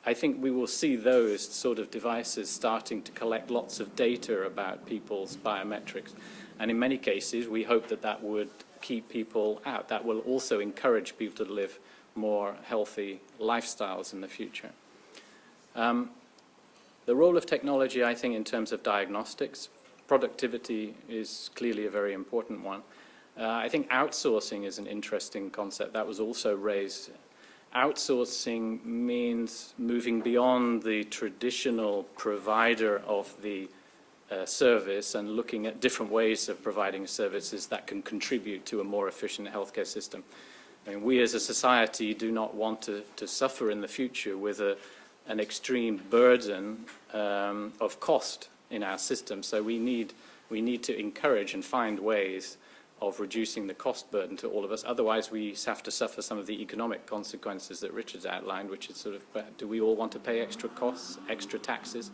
I think we will see those sort of devices starting to collect lots of data about people's biometrics. And in many cases, we hope that would keep people out. That will also encourage people to live more healthy lifestyles in the future. The role of technology, I think, in terms of diagnostics, productivity is clearly a very important one. I think outsourcing is an interesting concept. That was also raised. Outsourcing means moving beyond the traditional provider of the service and looking at different ways of providing services that can contribute to a more efficient healthcare system. I mean, we as a society do not want to suffer in the future with an extreme burden of cost in our system. So we need to encourage and find ways of reducing the cost burden to all of us. Otherwise, we have to suffer some of the economic consequences that Richard's outlined, which is sort of, do we all want to pay extra costs, extra taxes?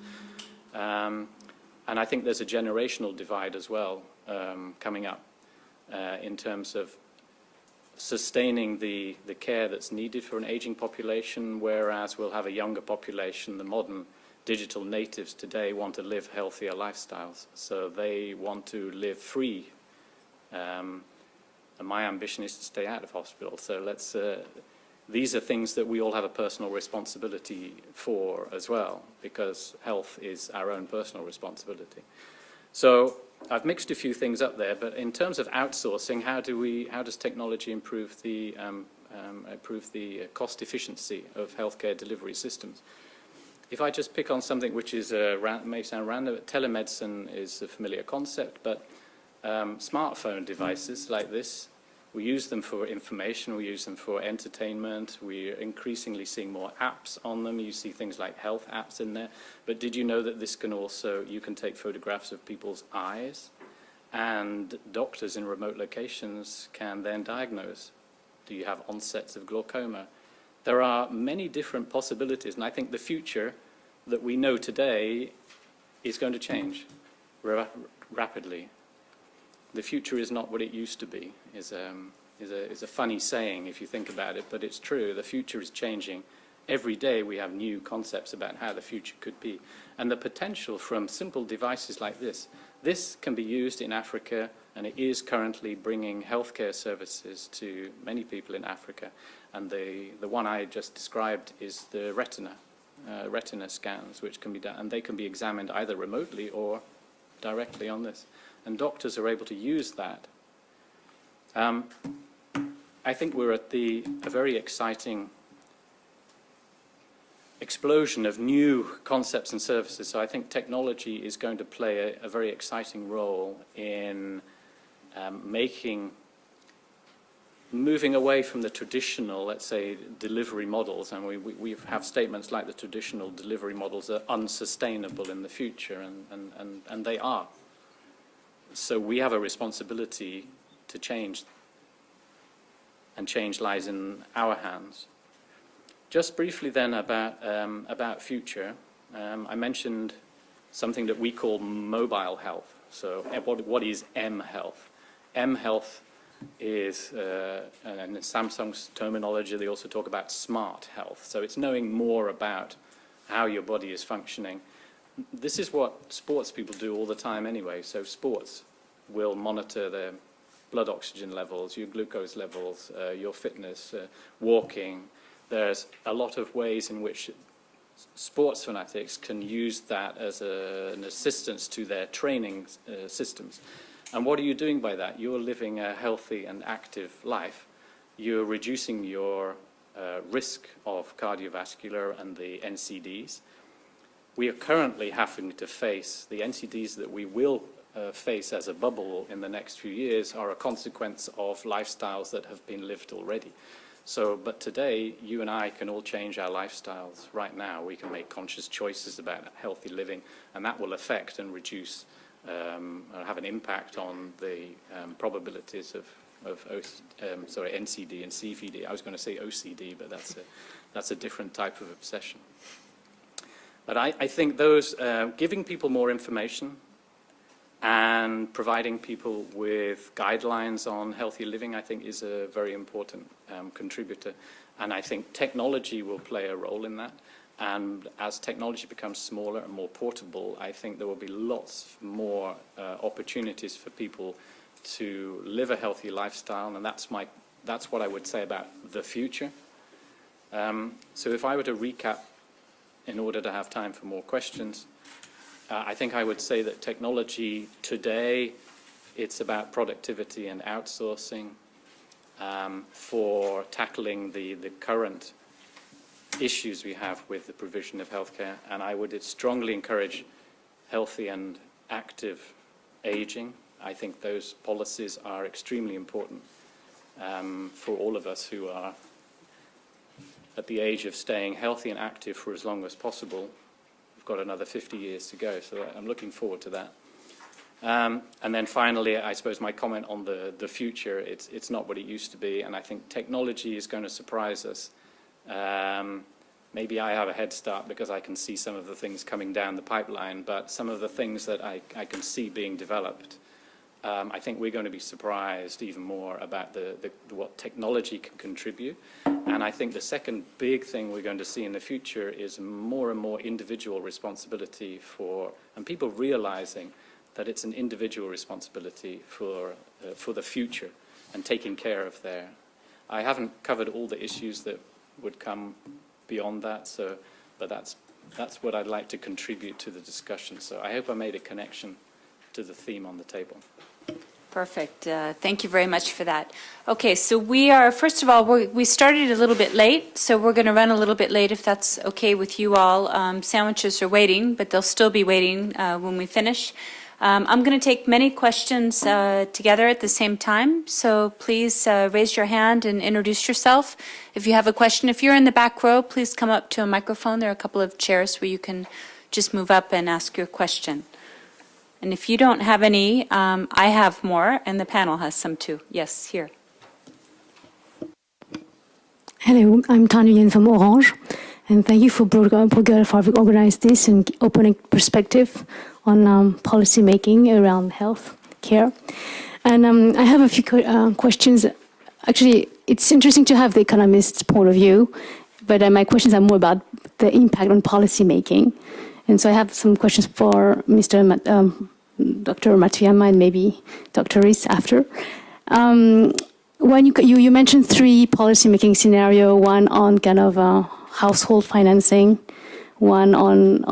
And I think there's a generational divide as well coming up in terms of sustaining the care that's needed for an aging population, whereas we'll have a younger population. The modern digital natives today want to live healthier lifestyles, so they want to live free. And my ambition is to stay out of hospital. So these are things that we all have a personal responsibility for as well, because health is our own personal responsibility. So I've mixed a few things up there, but in terms of outsourcing, how does technology improve the cost efficiency of healthcare delivery systems? If I just pick on something which is may sound random, but telemedicine is a familiar concept, but smartphone devices like this, we use them for information, we use them for entertainment, we're increasingly seeing more apps on them. You see things like health apps in there. But did you know that this can also, you can take photographs of people's eyes, and doctors in remote locations can then diagnose. Do you have onsets of glaucoma? There are many different possibilities, and I think the future that we know today is going to change rapidly. The future is not what it used to be, is a funny saying if you think about it, but it's true. The future is changing. Every day we have new concepts about how the future could be. And the potential from simple devices like this can be used in Africa, and it is currently bringing healthcare services to many people in Africa. And the one I just described is the retina scans, which can be done, and they can be examined either remotely or directly on this. And doctors are able to use that. I think we're at a very exciting explosion of new concepts and services. So I think technology is going to play a very exciting role in moving away from the traditional, let's say, delivery models. And we have statements like the traditional delivery models are unsustainable in the future, and they are. So we have a responsibility to change, and change lies in our hands. Just briefly then about future, I mentioned something that we call mobile health. So what is M-health? M-health is, and in Samsung's terminology, they also talk about smart health. So it's knowing more about how your body is functioning. This is what sports people do all the time anyway. So sports will monitor their blood oxygen levels, your glucose levels, your fitness, walking. There's a lot of ways in which sports fanatics can use that as an assistance to their training systems. And what are you doing by that? You're living a healthy and active life. You're reducing your risk of cardiovascular and the NCDs. We are currently having to face the NCDs that we will face as a bubble in the next few years are a consequence of lifestyles that have been lived already. So, but today, you and I can all change our lifestyles right now. We can make conscious choices about healthy living, and that will affect and reduce, have an impact on the probabilities of NCD and CVD. I was going to say OCD, but that's a different type of obsession. But I think those, giving people more information and providing people with guidelines on healthy living, I think, is a very important contributor. And I think technology will play a role in that. And as technology becomes smaller and more portable, I think there will be lots more opportunities for people to live a healthy lifestyle. And that's what I would say about the future. So if I were to recap in order to have time for more questions, I think I would say that technology today, it's about productivity and outsourcing for tackling the current issues we have with the provision of healthcare. And I would strongly encourage healthy and active aging. I think those policies are extremely important for all of us who are at the age of staying healthy and active for as long as possible. We've got another 50 years to go, so I'm looking forward to that. And then finally, I suppose my comment on the future, it's not what it used to be, and I think technology is going to surprise us. Maybe I have a head start because I can see some of the things coming down the pipeline, but some of the things that I can see being developed, I think we're going to be surprised even more about what technology can contribute. And I think the second big thing we're going to see in the future is more and more individual responsibility and people realizing that it's an individual responsibility for the future and taking care of I haven't covered all the issues that would come beyond that, but that's what I'd like to contribute to the discussion. So I hope I made a connection to the theme on the table. Perfect. Thank you very much for that. Okay, so first of all, we started a little bit late, so we're going to run a little bit late if that's okay with you all. Sandwiches are waiting, but they'll still be waiting when we finish. I'm going to take many questions together at the same time, so please raise your hand and introduce yourself. If you have a question, if you're in the back row, please come up to a microphone. There are a couple of chairs where you can just move up and ask your question. And if you don't have any, I have more, and the panel has some too. Yes, here. Hello, I'm Tanya Yin from Orange, and thank you for Bruegel for having organized this and opening perspective on policy making around health care. And I have a few questions. Actually, it's interesting to have the economist's point of view, but my questions are more about the impact on policy making. And so I have some questions for Dr. Matsuyama and maybe Dr. Rees after. when you mentioned three policymaking scenario, one on kind of household financing, one on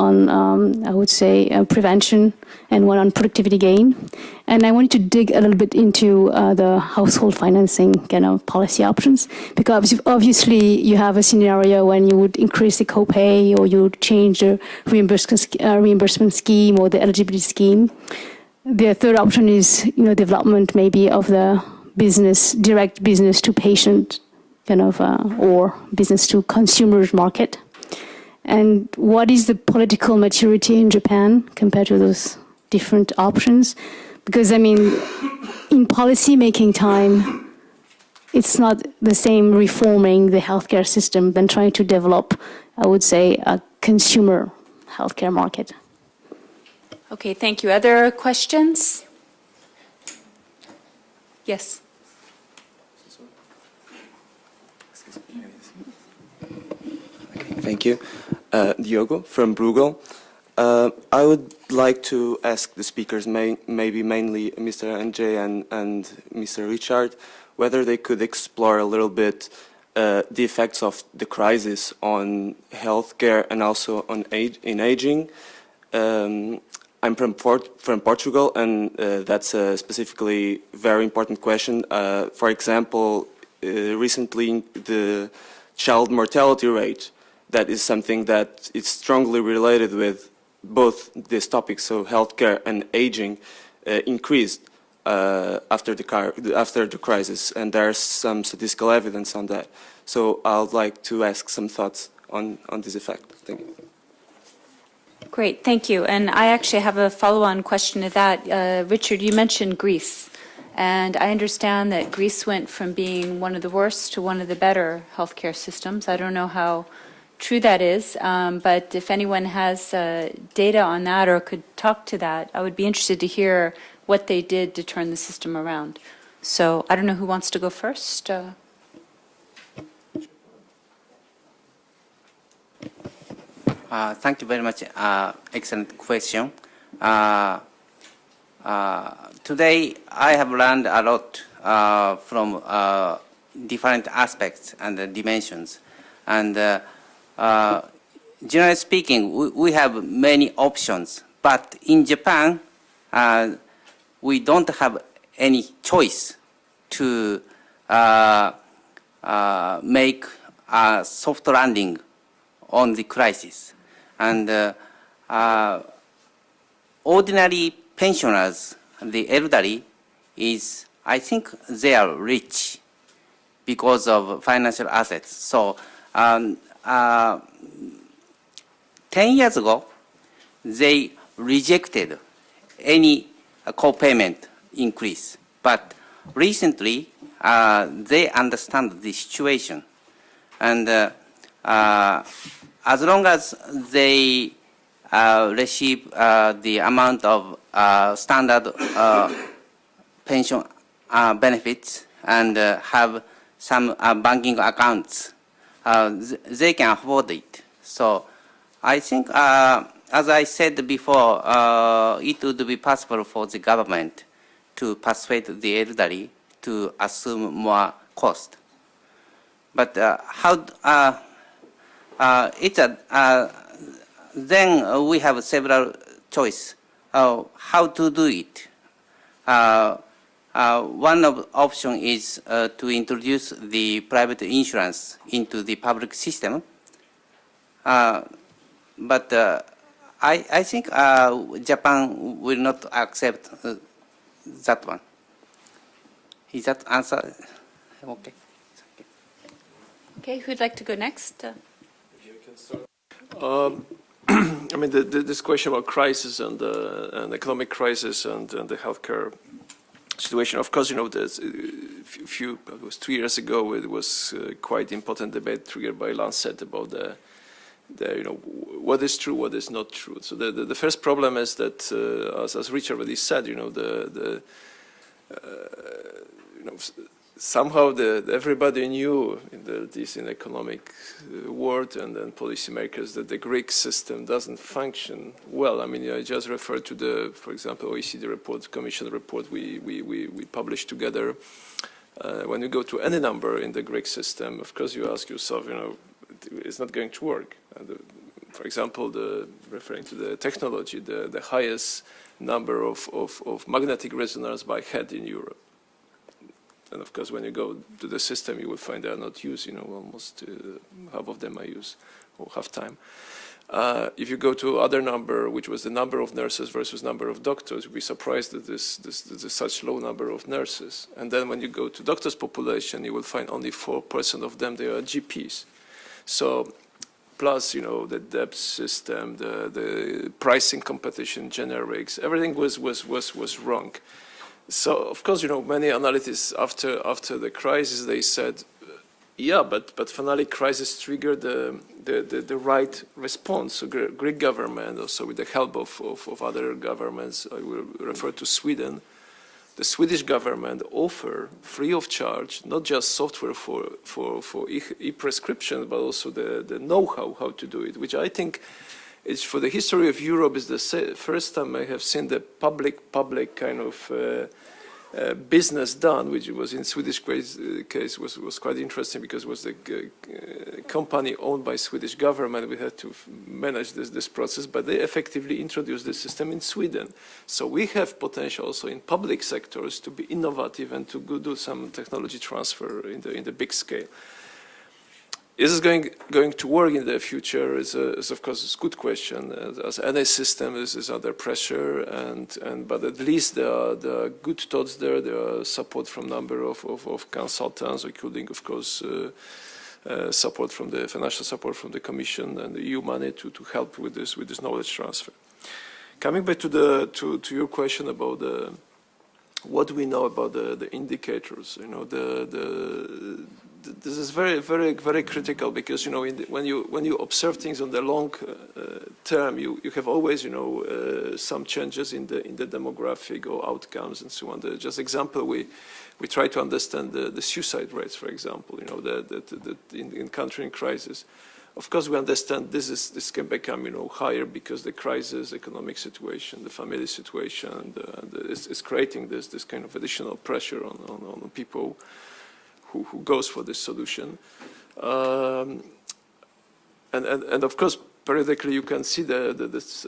I would say prevention, and one on productivity gain. And I wanted to dig a little bit into the household financing kind of policy options, because obviously you have a scenario when you would increase the copay or you would change the reimbursement scheme or the eligibility scheme. The third option is development maybe of the direct business to patient kind of or business to consumers market. And what is the political maturity in Japan compared to those different options? Because, I mean, in policy-making time, it's not the same reforming the healthcare system than trying to develop, I would say, a consumer healthcare market. Okay, thank you. Other questions? Yes. Thank you. Diogo from Bruegel. I would like to ask the speakers, maybe mainly Mr. Andre and Mr. Richard, whether they could explore a little bit the effects of the crisis on healthcare and also on aging. I'm from Portugal, and that's a specifically very important question. For example, recently the child mortality rate, that is something that is strongly related with both these topics, so healthcare and aging, increased after the crisis, and there's some statistical evidence on that. So I would like to ask some thoughts on this effect. Thank you. Great, thank you. And I actually have a follow-on question to that. Richard, you mentioned Greece, and I understand that Greece went from being one of the worst to one of the better healthcare systems. I don't know how true that is, but if anyone has data on that or could talk to that, I would be interested to hear what they did to turn the system around. So I don't know who wants to go first. Thank you very much. Excellent question. Today, I have learned a lot from different aspects and dimensions. And generally speaking, we have many options. But in Japan, we don't have any choice to make a soft landing on the crisis. And ordinary pensioners, the elderly, I think they are rich because of financial assets. So 10 years ago, they rejected any co-payment increase. But recently, they understand the situation. And as long as they receive the amount of standard pension benefits and have some banking accounts, they can afford it. So I think, as I said before, it would be possible for the government to persuade the elderly to assume more cost. But then we have several choices how to do it. One of the options is to introduce the private insurance into the public system. But I think Japan will not accept that one. Is that answer? Okay. Okay, who'd like to go next? I mean, this question about crisis and economic crisis and the healthcare situation. Of course, there's it was 2 years ago. It was quite important debate triggered by Lancet about what is true, what is not true. So the first problem is that, as Richard already said, somehow everybody knew in this economic world and then policymakers that the Greek system doesn't function well. I mean, I just referred to for example, OECD report, Commission report we published together. When you go to any number in the Greek system, of course you ask yourself, it's not going to work. For example, referring to the technology, the highest number of magnetic resonance by head in Europe. And of course, when you go to the system, you will find they are not used, almost half of them are used, or half time. If you go to other number, which was the number of nurses versus number of doctors, you'll be surprised that there's such low number of nurses. And then when you go to doctors' population, you will find only 4% of them, they are GPs. So, plus, the debt system, the pricing competition, generics, everything was wrong. So, of course, many analysts after the crisis, they said, yeah, but finally crisis triggered the right response. So Greek government, also with the help of other governments, I will refer to Sweden, the Swedish government offer free of charge, not just software for e-prescription, but also the know-how how to do it, which I think is, for the history of Europe, is the first time I have seen the public kind of business done, which was in Swedish case was quite interesting, because it was the company owned by Swedish government. We had to manage this process, but they effectively introduced the system in Sweden. So we have potential also in public sectors to be innovative and to do some technology transfer in the big scale. Is this going to work in the future? Is of course a good question. As any system is under pressure, but at least there are good thoughts there. There are support from number of consultants, including of course support from the financial support from the Commission and the EU money to help with this knowledge transfer. Coming back to your question about what we know about the indicators, this is very, very, very critical, because when you observe things on the long term, you have always some changes in the demographic or outcomes and so on. Just example, we try to understand the suicide rates, for example, in country in crisis. Of course, we understand this can become higher because the crisis, economic situation, the family situation, is creating this kind of additional pressure on people who goes for this solution. And of course, periodically you can see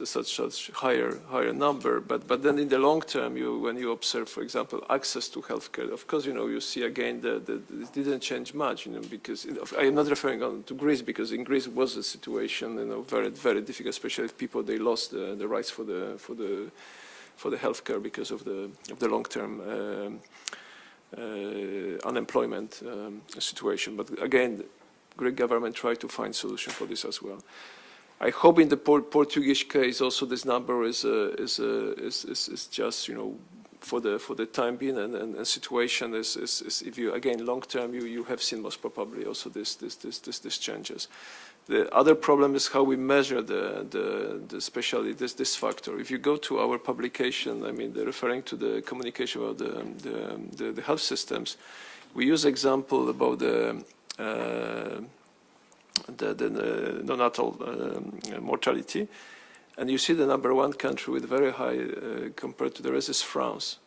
such higher number, but then in the long term, when you observe, for example, access to healthcare, of course, you see again that it didn't change much, because I am not referring to Greece, because in Greece was a situation, very, very difficult, especially if people, they lost the rights for the healthcare because of the long-term unemployment situation. But again, Greek government tried to find solution for this as well. I hope in the Portuguese case also this number is just for the time being, and situation is if you again long term you have seen most probably also this changes. The other problem is how we measure especially this factor. If you go to our publication, I mean, referring to the communication about the health systems, we use example about the neonatal mortality, and you see the #1 country with very high compared to the rest is France.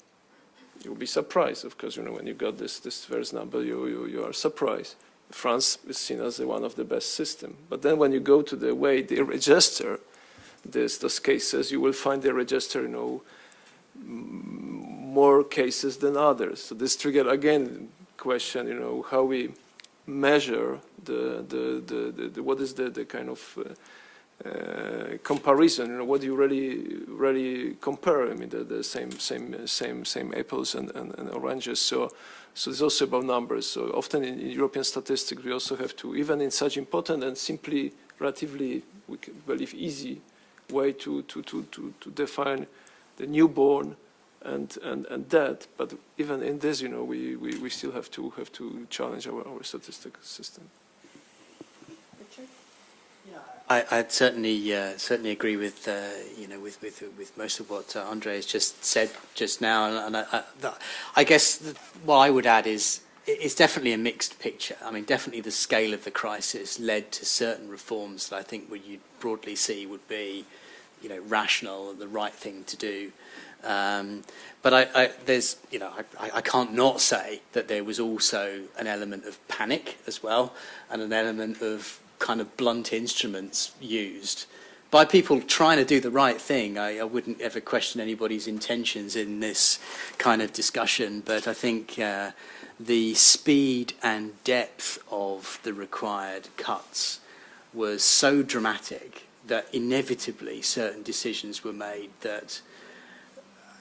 You'll be surprised, of course, when you got this first number, you are surprised. France is seen as one of the best system. But then when you go to the way they register those cases, you will find they register, more cases than others. So this triggered again question, how we measure what is the kind of comparison. What do you really compare? I mean, the same apples and oranges. So it's also about numbers. So often in European statistics, we also have to, even in such important and simply relatively, we believe, easy way to define the newborn and death. But even in this, we still have to challenge our statistical system. I'd certainly agree with with most of what Andre has just said just now, and I guess what I would add is it's definitely a mixed picture. I mean, definitely the scale of the crisis led to certain reforms that I think what you'd broadly see would be rational and the right thing to do. But there's, you know, I can't not say that there was also an element of panic as well, and an element of kind of blunt instruments used by people trying to do the right thing. I wouldn't ever question anybody's intentions in this kind of discussion, but I think the speed and depth of the required cuts was so dramatic that inevitably certain decisions were made that,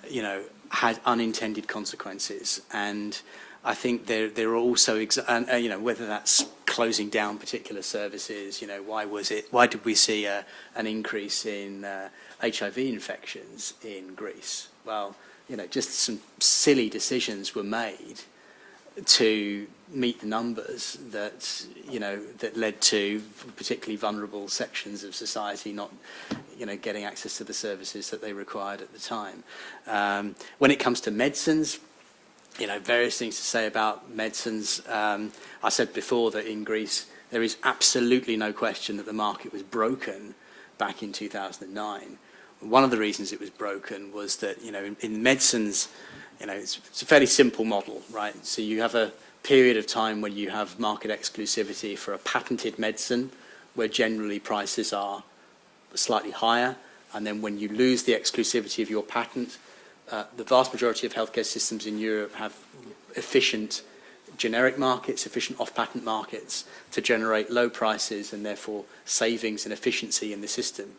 you know, had unintended consequences. And I think there are also, you know, whether that's closing down particular services, you know, why did we see an increase in HIV infections in Greece? Well, you know, just some silly decisions were made to meet the numbers that, you know, that led to particularly vulnerable sections of society not, you know, getting access to the services that they required at the time. When it comes to medicines, you know, various things to say about medicines. I said before that in Greece there is absolutely no question that the market was broken back in 2009. One of the reasons it was broken was that, you know, in medicines, you know, it's a fairly simple model, right? So you have a period of time when you have market exclusivity for a patented medicine, where generally prices are slightly higher, and then when you lose the exclusivity of your patent, the vast majority of healthcare systems in Europe have efficient generic markets, efficient off-patent markets to generate low prices and therefore savings and efficiency in the system.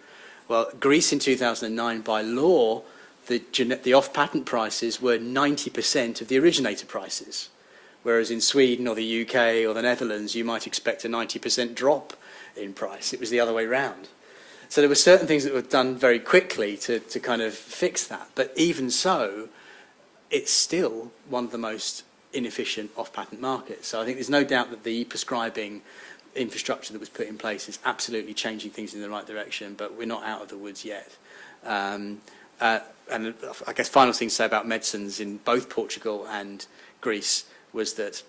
Well, Greece in 2009, by law, the off-patent prices were 90% of the originator prices, whereas in Sweden or the UK or the Netherlands, you might expect a 90% drop in price. It was the other way round. So there were certain things that were done very quickly to kind of fix that. But even so, it's still one of the most inefficient off-patent markets. So I think there's no doubt that the e-prescribing infrastructure that was put in place is absolutely changing things in the right direction, but we're not out of the woods yet. And I guess final thing to say about medicines in both Portugal and Greece was that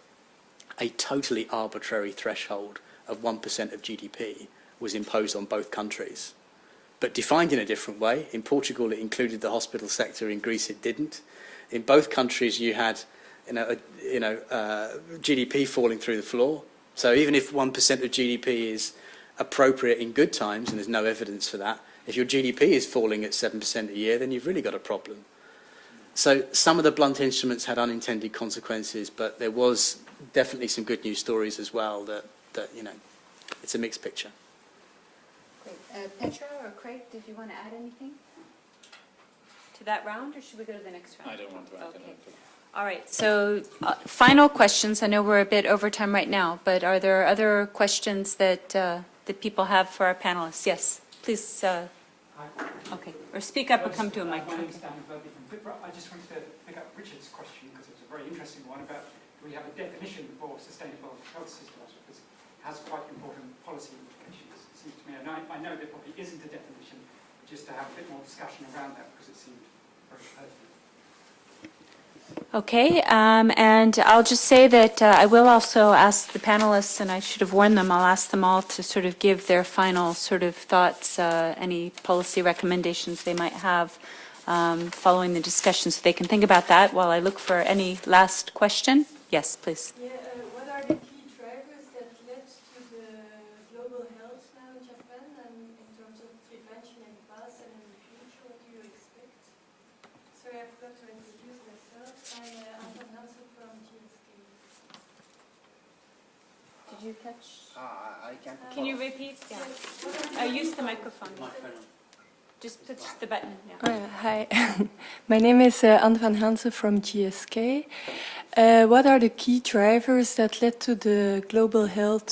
a totally arbitrary threshold of 1% of GDP was imposed on both countries, but defined in a different way. In Portugal, it included the hospital sector. In Greece, it didn't. In both countries, you had GDP falling through the floor. So even if 1% of GDP is appropriate in good times, and there's no evidence for that, if your GDP is falling at 7% a year, then you've really got a problem. So some of the blunt instruments had unintended consequences, but there was definitely some good news stories as well that you know, it's a mixed picture. Great. Petra or Craig, did you want to add anything to that round, or should we go to the next round? I don't want to add anything. All right, so final questions. I know we're a bit over time right now, but are there other questions that that people have for our panelists? Yes, please. Okay, or speak up or come to a mic. My name's Dan Verby from FIPRA. I just wanted to pick up Richard's question because it's a very interesting one about do we have a definition for sustainable health systems, because it has quite important policy implications, it seems to me. And I know there probably isn't a definition, but just to have a bit more discussion around that because it seemed very pertinent. Okay, and I'll just say that I will also ask the panelists, and I should have warned them, I'll ask them all to sort of give their final sort of thoughts, any policy recommendations they might have following the discussion, so they can think about that while I look for any last question. Yes, please. Yeah, what are the key drivers that led to the global health now in Japan, and in terms of prevention in the past and in the future, what do you expect? Sorry, I forgot to introduce myself. I'm Van Hansen from GSK. Did you catch? I can't. Can you repeat? Yeah. Use the microphone. Just push the button. Yeah. Hi, my name is Anne Van Hansen from GSK. What are the key drivers that led to the global health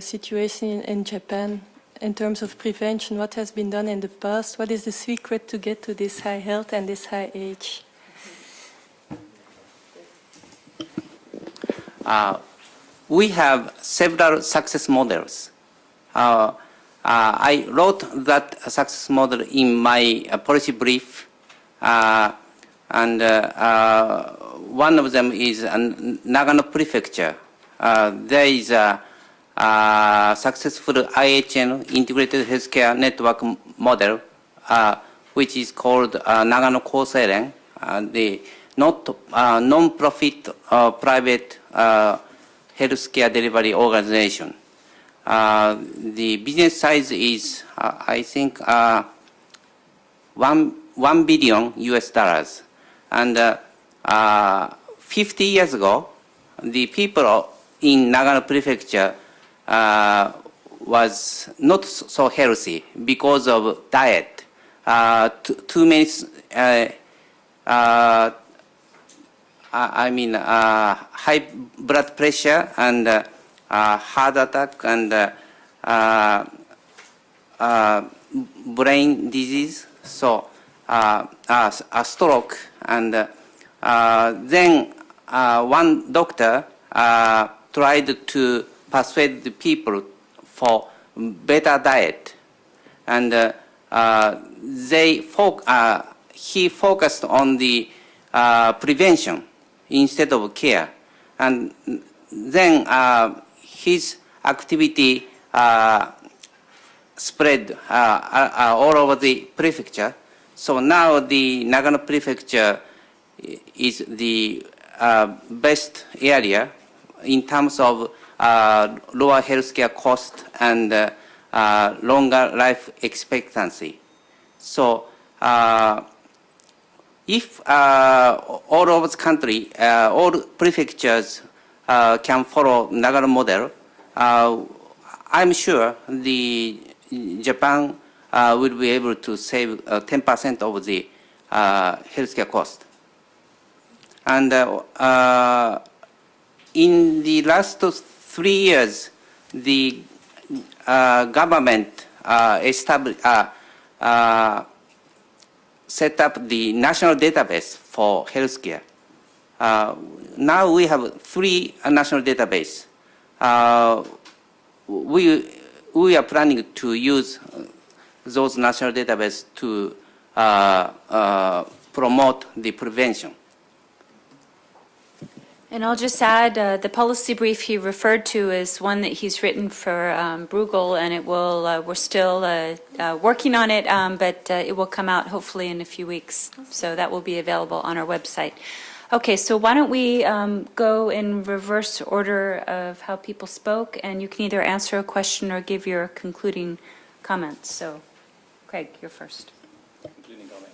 situation in Japan in terms of prevention? What has been done in the past? What is the secret to get to this high health and this high age? We have several success models. I wrote that success model in my policy brief, and one of them is Nagano Prefecture. There is a successful IHN integrated healthcare network model, which is called Nagano Kouseiren. the non-profit private healthcare delivery organization. The business size is, I think, $1 billion US dollars. And 50 years ago, the people in Nagano Prefecture was not so healthy because of diet. Too many, high blood pressure and heart attack and brain disease, so a stroke. And then one doctor tried to persuade the people for better diet, and he focused on the prevention instead of care, and then his activity spread all over the prefecture. So now the Nagano Prefecture is the best area in terms of lower healthcare cost and longer life expectancy. So if all over the country, all prefectures can follow Nagano model, I'm sure the Japan will be able to save 10% of the healthcare cost. And in the last 3 years, the government set up the national database for healthcare. Now we have 3 national databases. We are planning to use those national databases to promote the prevention. And I'll just add, the policy brief he referred to is one that he's written for Bruegel, and it will, we're still working on it, but it will come out hopefully in a few weeks. So that will be available on our website. Okay, so why don't we go in reverse order of how people spoke, and you can either answer a question or give your concluding comments. So, Craig, you're first. Concluding comment.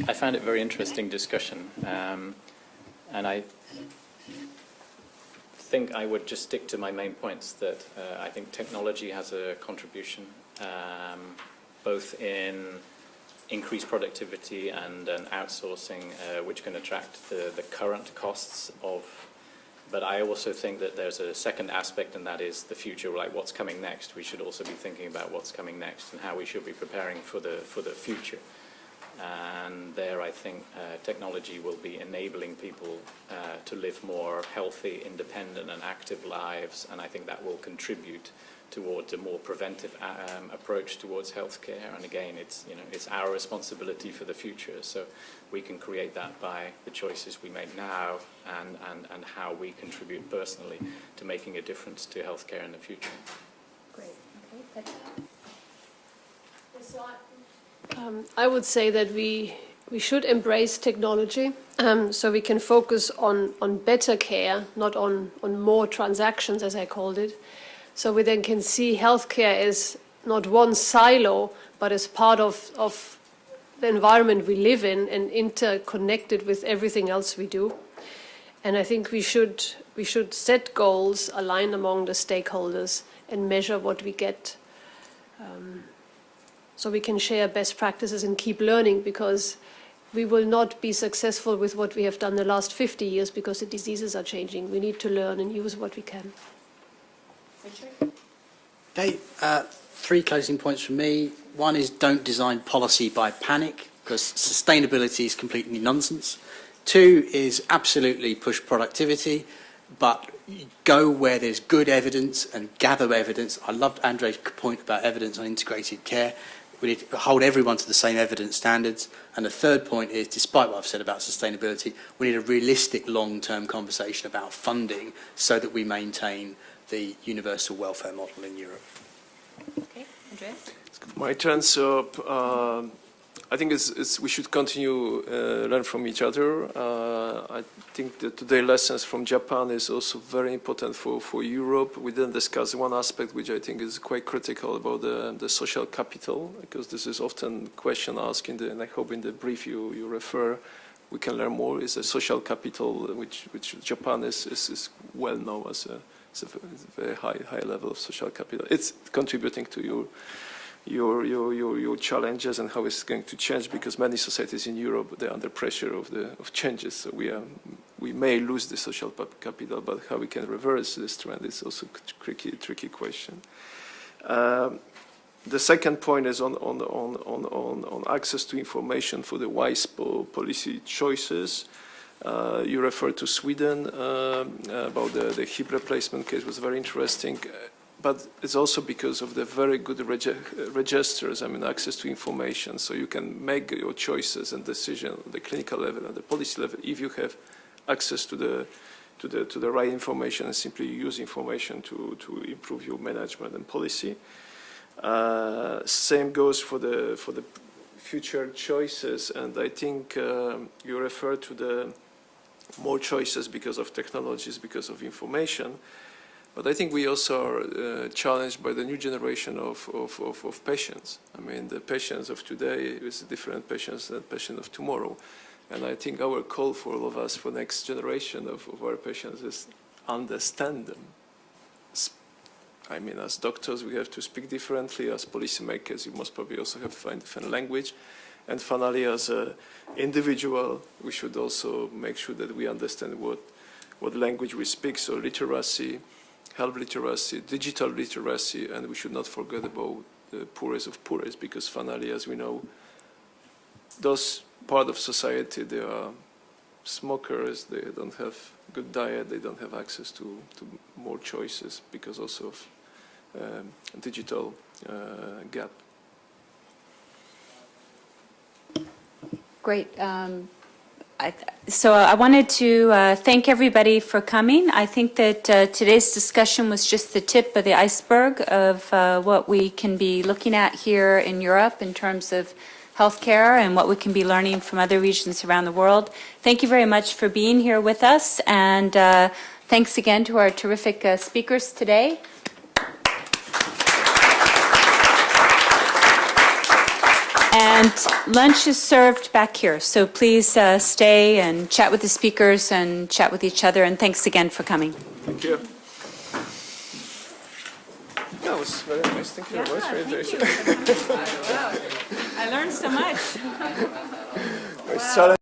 I found it very interesting discussion. And I think I would just stick to my main points, that I think technology has a contribution, both in increased productivity and an outsourcing, which can attract the current costs of. But I also think that there's a second aspect, and that is the future, like what's coming next. We should also be thinking about what's coming next and how we should be preparing for the future. And there, I think technology will be enabling people to live more healthy, independent, and active lives, and I think that will contribute towards a more preventive approach towards healthcare. And again, it's our responsibility for the future. So we can create that by the choices we make now and how we contribute personally to making a difference to healthcare in the future. Great. Okay. I would say that we should embrace technology so we can focus on better care, not on more transactions, as I called it. So we then can see healthcare as not one silo, but as part of the environment we live in and interconnected with everything else we do. And I think we should set goals aligned among the stakeholders and measure what we get. So we can share best practices and keep learning, because we will not be successful with what we have done the last 50 years because the diseases are changing. We need to learn and use what we can. Okay, 3 closing points from me. One is, don't design policy by panic, because sustainability is completely nonsense. 2 is absolutely push productivity, but go where there's good evidence and gather evidence. I loved Andre's point about evidence on integrated care. We need to hold everyone to the same evidence standards. And the 3rd point is, despite what I've said about sustainability, we need a realistic long-term conversation about funding so that we maintain the universal welfare model in Europe. Okay, Andreas? My turn. So I think we should continue learn from each other. I think that today's lessons from Japan is also very important for Europe. We didn't discuss one aspect which I think is quite critical about the social capital, because this is often a question asked and I hope in the brief you refer, we can learn more, is a social capital which Japan is well known as a very high level of social capital. It's contributing to your challenges and how it's going to change, because many societies in Europe, they're under pressure of changes. So we may lose the social capital, but how we can reverse this trend is also a tricky question. The second point is on access to information for the wise policy choices. You referred to Sweden about the hip replacement case. Was very interesting. But it's also because of the very good registers, I mean, access to information, so you can make your choices and decisions at the clinical level and the policy level if you have access to the right information and simply use information to improve your management and policy. Same goes for the future choices, and I think you refer to the more choices because of technologies, because of information. But I think we also are challenged by the new generation of patients. I mean, the patients of today is different patients than patients of tomorrow. And I think our call for all of us, for next generation of our patients, is understand them. I mean, as doctors, we have to speak differently. As policymakers, you must probably also have to find different language. And finally, as an individual, we should also make sure that we understand what language we speak. So literacy, health literacy, digital literacy, and we should not forget about the poorest of poorest, because finally, as we know, those part of society, they are smokers, they don't have good diet, they don't have access to more choices because also of digital gap. Great. So I wanted to thank everybody for coming. I think that today's discussion was just the tip of the iceberg of what we can be looking at here in Europe in terms of healthcare and what we can be learning from other regions around the world. Thank you very much for being here with us, and thanks again to our terrific speakers today. And lunch is served back here, so please stay and chat with the speakers and chat with each other, and thanks again for coming. Thank you. That was very nice. Thank you very much. I learned so much. Wow.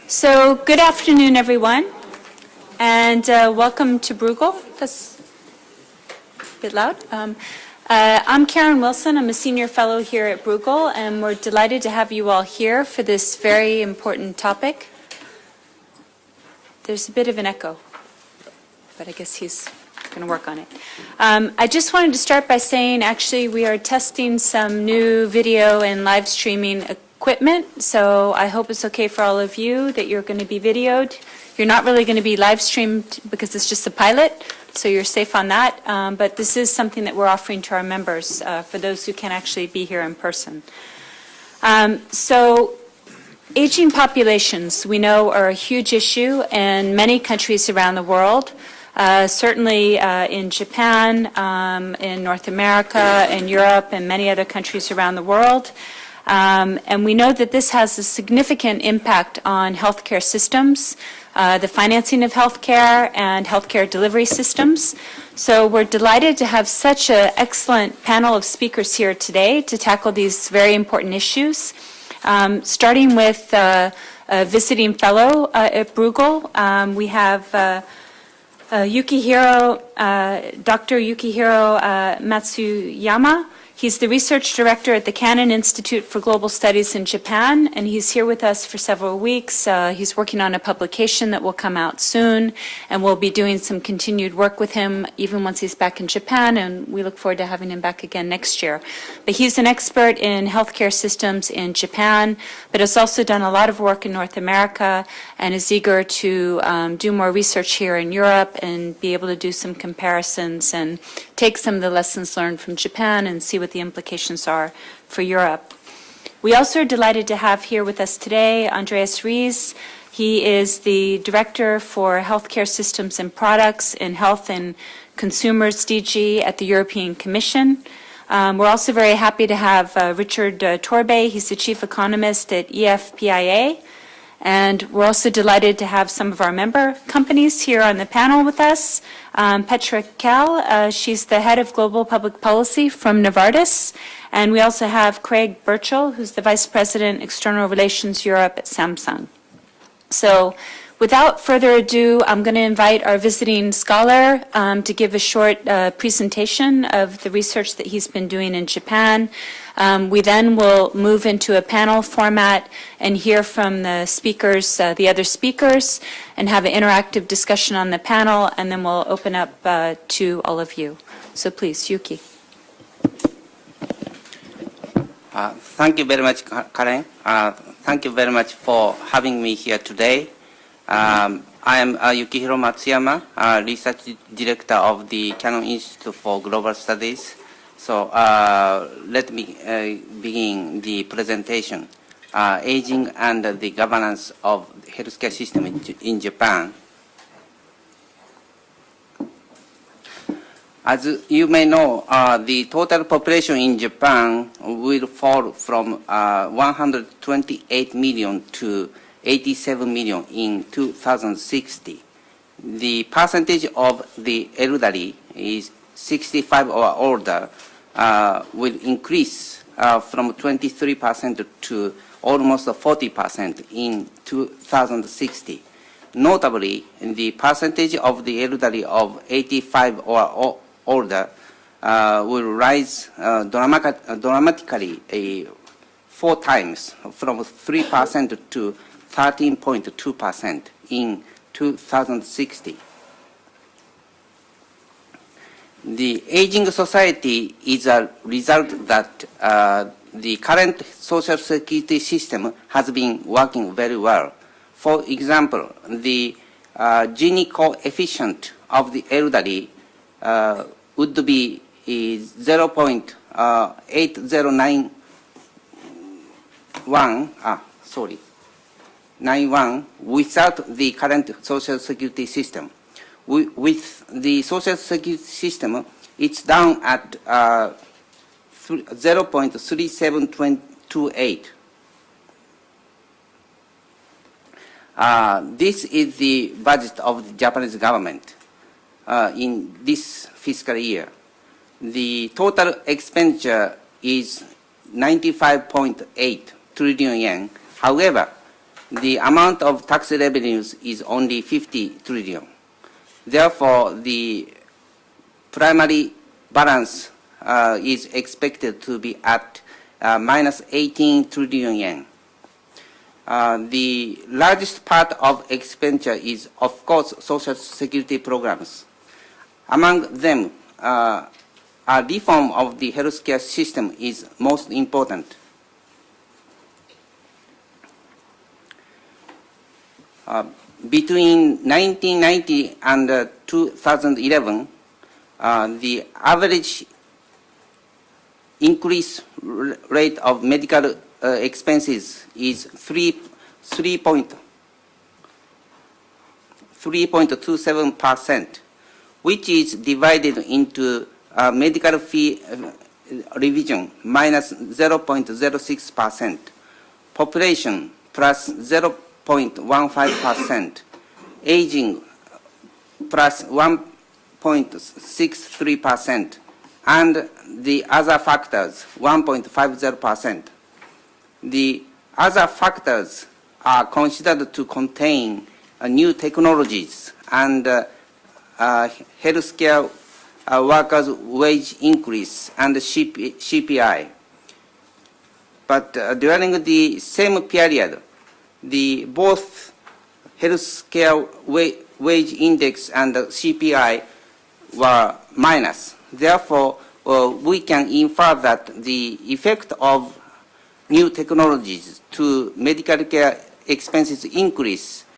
So, good afternoon, everyone, and welcome to Bruegel. That's a bit loud. I'm Karen Wilson. I'm a senior fellow here at Bruegel, and we're delighted to have you all here for this very important topic. There's a bit of an echo, but I guess he's going to work on it. I just wanted to start by saying, actually, we are testing some new video and live streaming equipment, so I hope it's okay for all of you that you're going to be videoed. You're not really going to be live streamed because it's just a pilot, so you're safe on that, but this is something that we're offering to our members for those who can actually be here in person. So aging populations, we know, are a huge issue in many countries around the world. Certainly in Japan, in North America, in Europe, and many other countries around the world. And we know that this has a significant impact on healthcare systems, the financing of healthcare and healthcare delivery systems. So we're delighted to have such an excellent panel of speakers here today to tackle these very important issues. Starting with a visiting fellow at Bruegel, we have Dr. Yukihiro Matsuyama. He's the research director at the Cannon Institute for Global Studies in Japan, and he's here with us for several weeks. He's working on a publication that will come out soon, and we'll be doing some continued work with him even once he's back in Japan, and we look forward to having him back again next year. But he's an expert in healthcare systems in Japan, but has also done a lot of work in North America and is eager to do more research here in Europe and be able to do some comparisons and take some of the lessons learned from Japan and see what the implications are for Europe. We also are delighted to have here with us today Andreas Ries. He is the Director for Healthcare Systems and Products in Health and Consumers DG at the European Commission. We're also very happy to have Richard Torbe. He's the Chief Economist at EFPIA. And we're also delighted to have some of our member companies here on the panel with us. Petra Kell, she's the head of global public policy from Novartis. And we also have Craig Burchell, who's the vice president, external relations Europe at Samsung. So without further ado, I'm going to invite our visiting scholar to give a short presentation of the research that he's been doing in Japan. We then will move into a panel format and hear from the speakers, the other speakers, and have an interactive discussion on the panel, and then we'll open up to all of you. So please, Yuki. Thank you very much, Karen. Thank you very much for having me here today. I am Yukihiro Matsuyama, Research Director of the Cannon Institute for Global Studies. So let me begin the presentation, Aging and the Governance of the Healthcare System in Japan. As you may know, the total population in Japan will fall from 128 million to 87 million in 2060. The percentage of the elderly is 65 or older will increase from 23% to almost 40% in 2060. Notably, the percentage of the elderly of 85 or older will rise dramatically 4 times, from 3% to 13.2% in 2060. The aging society is a result that the current social security system has been working very well. For example, the Gini coefficient of the elderly would be 0.8091 without the current social security system. With the social security system, it's down at 0.3728. This is the budget of the Japanese government in this fiscal year. The total expenditure is 95.8 trillion yen. However, the amount of tax revenues is only 50 trillion. Therefore, the primary balance is expected to be at minus 18 trillion yen. The largest part of expenditure is, of course, social security programs. Among them, a reform of the healthcare system is most important. Between 1990 and 2011, the average increase rate of medical expenses is 3.27%, which is divided into medical fee revision minus 0.06%, population plus 0.15%, aging plus 1.63%, and the other factors 1.50%. The other factors are considered to contain new technologies and healthcare workers' wage increase and CPI. But during the same period, both healthcare wage index and CPI were minus. Therefore, we can infer that the effect of new technologies to medical care expenses increase